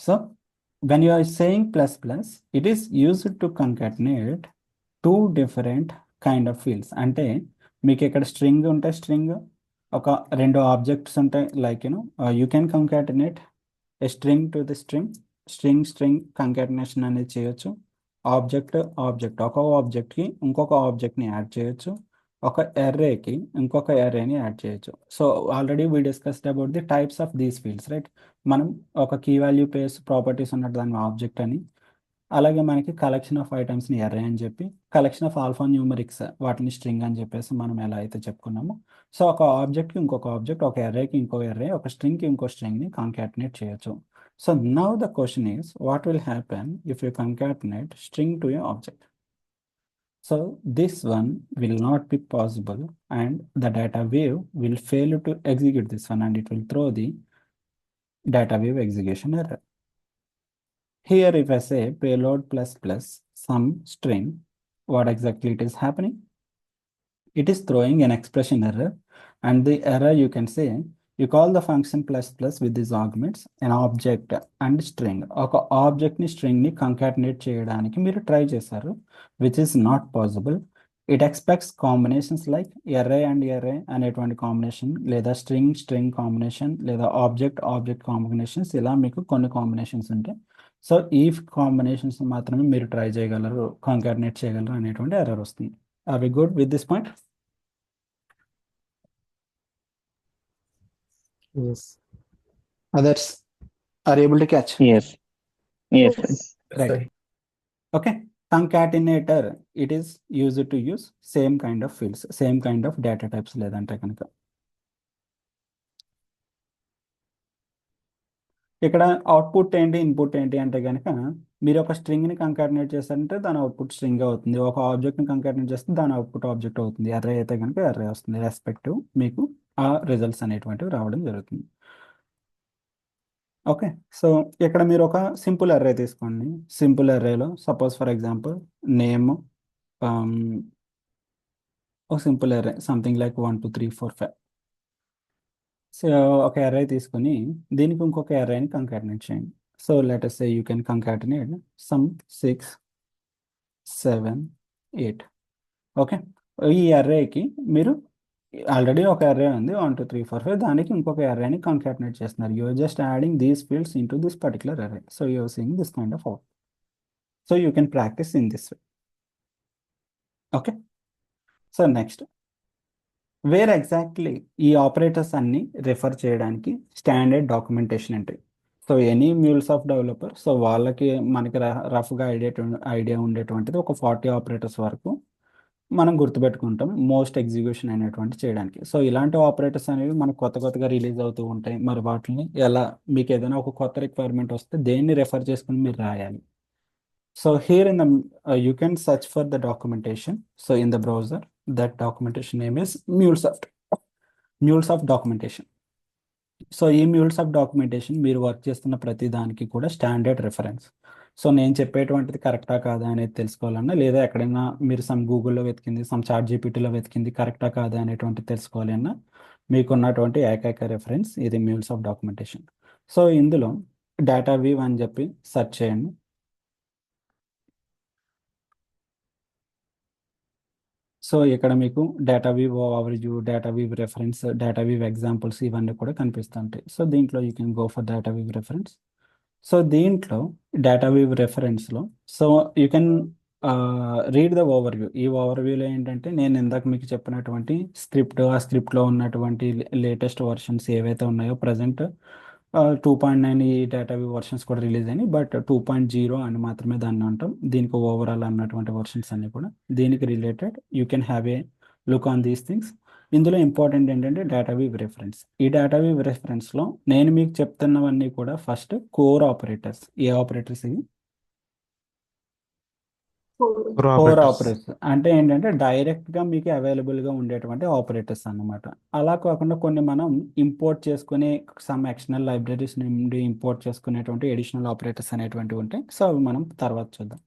So when you are saying plus plus, it is used to concatenate two different kind of fields. అంటే మీకు ఇక్కడ స్ట్రింగ్ ఉంటే స్ట్రింగ్, ఒక రెండు ఆబ్జెక్ట్స్ ఉంటాయి, like you can concatenate a string to the string concatenation అనేది చేయొచ్చు. Object ఒక ఆబ్జెక్ట్కి ఇంకొక ఆబ్జెక్ట్ని యాడ్ చేయొచ్చు. ఒక ఎర్రేకి ఇంకొక ఎర్రేని యాడ్ చేయొచ్చు. So already we discussed about the types of these fields, right? మనం ఒక కీ వాల్యూ పేర్స్ ప్రాపర్టీస్ ఉన్నట్టు దాన్ని ఆబ్జెక్ట్ అని, అలాగే మనకి కలెక్షన్ ఆఫ్ ఐటమ్స్ని ఎర్రే అని చెప్పి, కలెక్షన్ ఆఫ్ ఆల్ఫా న్యూమరిక్స్ వాటిని స్ట్రింగ్ అని చెప్పేసి మనం ఎలా అయితే చెప్పుకున్నామో, సో ఒక ఆబ్జెక్ట్కి ఇంకొక ఆబ్జెక్ట్, ఒక ఎర్రేకి ఇంకో ఎర్రే, ఒక స్ట్రింగ్కి ఇంకో స్ట్రింగ్ని కాంకాటినేట్ చేయొచ్చు. So now the question is what will happen if you concatenate string to A object? So this one will not be possible and the data wave will fail to execute this one and it will throw the data wave execution error. Here if I say payload plus plus some string, what exactly it is happening? It is throwing an expression error, and the error you can say you call the function plus plus with these arguments an object and string. ఒక object ని string ని concatenate చేయడానికి మీరు try చేశారు, which is not possible. It expects combinations like array and array అనేటువంటి combination, లేదా string combination, లేదా object combinations, ఇలా మీకు కొన్ని కాంబినేషన్స్ ఉంటాయి. సో ఈ కాంబినేషన్స్ మాత్రమే మీరు ట్రై చేయగలరు, కంకాటినేట్ చేయగలరు అనేటువంటి ఎర్రర్ వస్తుంది. Are we good with this point? Yes. Others are able to catch? Yes. Yes. Right. Sir. Okay. Concatenator, it is used to use same kind of fields, same kind of data types లేదంటే కనుక. ఇక్కడ output ఏంటి, input ఏంటి అంటే కనుక, మీరు ఒక స్ట్రింగ్ని concatenate చేస్తారంటే దాని అవుట్పుట్ స్ట్రింగ్ అవుతుంది, ఒక ఆబ్జెక్ట్ని కంకాటినేట్ చేస్తే దాని అవుట్పుట్ ఆబ్జెక్ట్ అవుతుంది, ఎర్రే అయితే కనుక ఎర్రే వస్తుంది, రెస్పెక్టివ్ మీకు ఆ రిజల్ట్స్ అనేటువంటివి రావడం జరుగుతుంది. ఓకే. సో ఇక్కడ మీరు ఒక సింపుల్ అర్రే తీసుకోండి. సింపుల్ అర్రేలో సపోజ్ ఫర్ ఎగ్జాంపుల్ నేమ్, ఒక simple array something like 1 2 3 4 5. So ఒక అర్రే తీసుకొని దీనికి ఇంకొక అర్రేని కంకాటినేట్ చేయండి. So let us say you can concatenate some 6, 7, 8. Okay, ఈ అర్రేకి మీరు ఆల్రెడీ ఒక అర్రే ఉంది 1 2 3 4 5, దానికి ఇంకొక అర్రేని కంకాటినేట్ చేస్తున్నారు. You just adding these fields in to this particular array. So you're seeing this kind of out. So you can practice in this way. Okay, so next, where exactly ఈ operators అన్ని refer చేయడానికి standard documentation ఏంటి? So any MuleSoft developer, so వాళ్ళకి మనకి రఫ్గా idea ఉండేటువంటిది ఒక 40 operators వరకు మనం గుర్తుపెట్టుకుంటాం మోస్ట్ ఎగ్జిక్యూషన్ అనేటువంటి చేయడానికి. సో ఇలాంటి ఆపరేటర్స్ అనేవి మనకు కొత్తగా రిలీజ్ అవుతూ ఉంటాయి. మరి వాటిని ఎలా, మీకు ఏదైనా ఒక కొత్త రిక్వైర్మెంట్ వస్తే దేన్ని రెఫర్ చేసుకుని మీరు రాయాలి. So here in the you can search for the documentation. So in the browser that documentation name is MuleSoft documentation. So ఈ MuleSoft డాక్యుమెంటేషన్ మీరు వర్క్ చేస్తున్న ప్రతి దానికి కూడా స్టాండర్డ్ రెఫరెన్స్. సో నేను చెప్పేటువంటిది కరెక్టా కాదా అనేది తెలుసుకోవాలన్నా, లేదా ఎక్కడైనా మీరు సమ్ గూగుల్లో వెతికింది, సమ్ ChatGPTలో వెతికింది కరెక్టా కాదా అనేటువంటి తెలుసుకోవాలి అన్నా, మీకు ఉన్నటువంటి ఏకైక రెఫరెన్స్ ఇది MuleSoft డాక్యుమెంటేషన్. సో ఇందులో డేటా వీవ్ అని చెప్పి సెర్చ్ చేయండి. సో ఇక్కడ మీకు DataWeave overview, DataWeave reference, DataWeave examples ఇవన్నీ కూడా కనిపిస్తుంటాయి. సో దీంట్లో you can go for DataWeave reference. So దీంట్లో డేటా వీవ్ రెఫరెన్స్లో so you can read the overview. ఈ ఓవర్వ్యూలో ఏంటంటే నేను ఇందాక మీకు చెప్పినటువంటి స్క్రిప్ట్, ఆ స్క్రిప్ట్లో ఉన్నటువంటి లేటెస్ట్ వర్షన్స్ ఏవైతే ఉన్నాయో ప్రజెంట్ 2.9 ఈ డేటా వ్యూ వర్షన్స్ కూడా రిలీజ్ అయినాయి. బట్ 2.0 అని మాత్రమే దాన్ని అంటాం. దీనికి ఓవరాల్ అన్నటువంటి వర్షన్స్ అన్ని కూడా దీనికి related you can have a look on these things. ఇందులో ఇంపార్టెంట్ ఏంటంటే డేటా వీవ్ రెఫరెన్స్. ఈ డేటా వీవ్ రెఫరెన్స్లో నేను మీకు చెప్తున్నవన్నీ కూడా ఫస్ట్ కోర్ ఆపరేటర్స్. ఏ ఆపరేటర్స్ ఇవి? కోర్ ఆపరేటర్స్ అంటే ఏంటంటే డైరెక్ట్గా మీకు అవైలబుల్గా ఉండేటువంటి ఆపరేటర్స్ అన్నమాట. అలా కాకుండా కొన్ని మనం ఇంపోర్ట్ చేసుకునే సమ్ ఎక్స్టర్నల్ లైబ్రరీస్ నుండి ఇంపోర్ట్ చేసుకునేటువంటి ఎడిషనల్ ఆపరేటర్స్ అనేటువంటివి ఉంటాయి. సో అవి మనం తర్వాత చూద్దాం.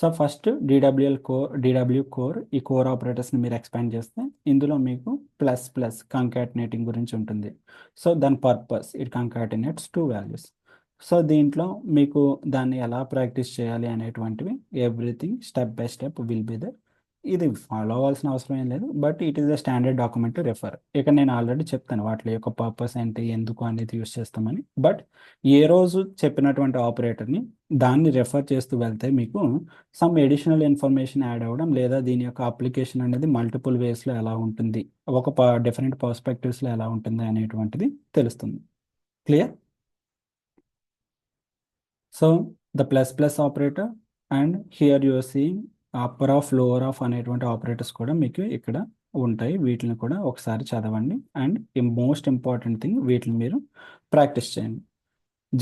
సో ఫస్ట్ DW కోర్, ఈ కోర్ ఆపరేటర్స్ని మీరు ఎక్స్పాండ్ చేస్తే ఇందులో మీకు ప్లస్ కంకాటినేటింగ్ గురించి ఉంటుంది. సో దాని purpose it concatenates 2 values. So దీంట్లో మీకు దాన్ని ఎలా ప్రాక్టీస్ చేయాలి అనేటువంటివి everything step by step will be there. ఇది ఫాలో అవ్వాల్సిన అవసరం ఏం లేదు, but it is the standard document to refer. ఇక నేను ఆల్రెడీ చెప్తాను వాటి యొక్క పర్పస్ ఏంటి, ఎందుకు అనేది యూస్ చేస్తామని. బట్ ఏ రోజు చెప్పినటువంటి ఆపరేటర్ని దాన్ని రెఫర్ చేస్తూ వెళ్తే మీకు సమ్ ఎడిషనల్ ఇన్ఫర్మేషన్ యాడ్ అవ్వడం, లేదా దీని యొక్క అప్లికేషన్ అనేది మల్టిపుల్ వేస్లో ఎలా ఉంటుంది, ఒక డిఫరెంట్ పర్స్పెక్టివ్స్లో ఎలా ఉంటుంది అనేటువంటిది తెలుస్తుంది. Clear? So the plus operator and here you're seeing upper of, lower of అనేటువంటి ఆపరేటర్స్ కూడా మీకు ఇక్కడ ఉంటాయి. వీటిని కూడా ఒకసారి చదవండి. అండ్ మోస్ట్ ఇంపార్టెంట్ థింగ్, వీటిని మీరు ప్రాక్టీస్ చేయండి.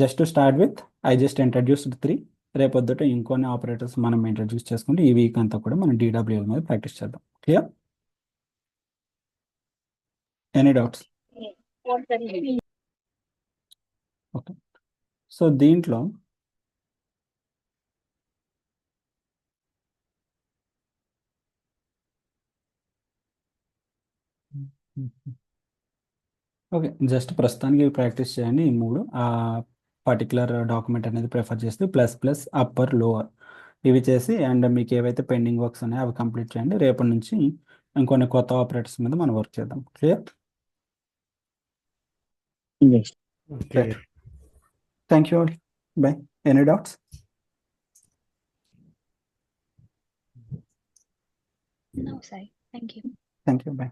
Just to start with I just introduced 3. రేపొద్దుట ఇంకొన్ని ఆపరేటర్స్ మనం ఇంట్రడ్యూస్ చేసుకుంటే ఈ వీక్ అంతా కూడా మనం DWL మీద ప్రాక్టీస్ చేద్దాం. Clear? Any doubts? Okay, so దీంట్లో ఓకే, జస్ట్ ప్రస్తుతానికి ప్రాక్టీస్ చేయండి. ఈ 3 ఆ పర్టికులర్ డాక్యుమెంట్ అనేది ప్రిఫర్ చేస్తూ ప్లస్ అప్పర్ లోవర్ ఇవి చేసి, అండ్ మీకు ఏవైతే పెండింగ్ వర్క్స్ ఉన్నాయో అవి కంప్లీట్ చేయండి. రేపటి నుంచి ఇంకొన్ని కొత్త ఆపరేటర్స్ మీద మనం వర్క్ చేద్దాం. Clear? Yes. Thank you. By. Any doubts? No, Sai. Thank you. Thank you. By.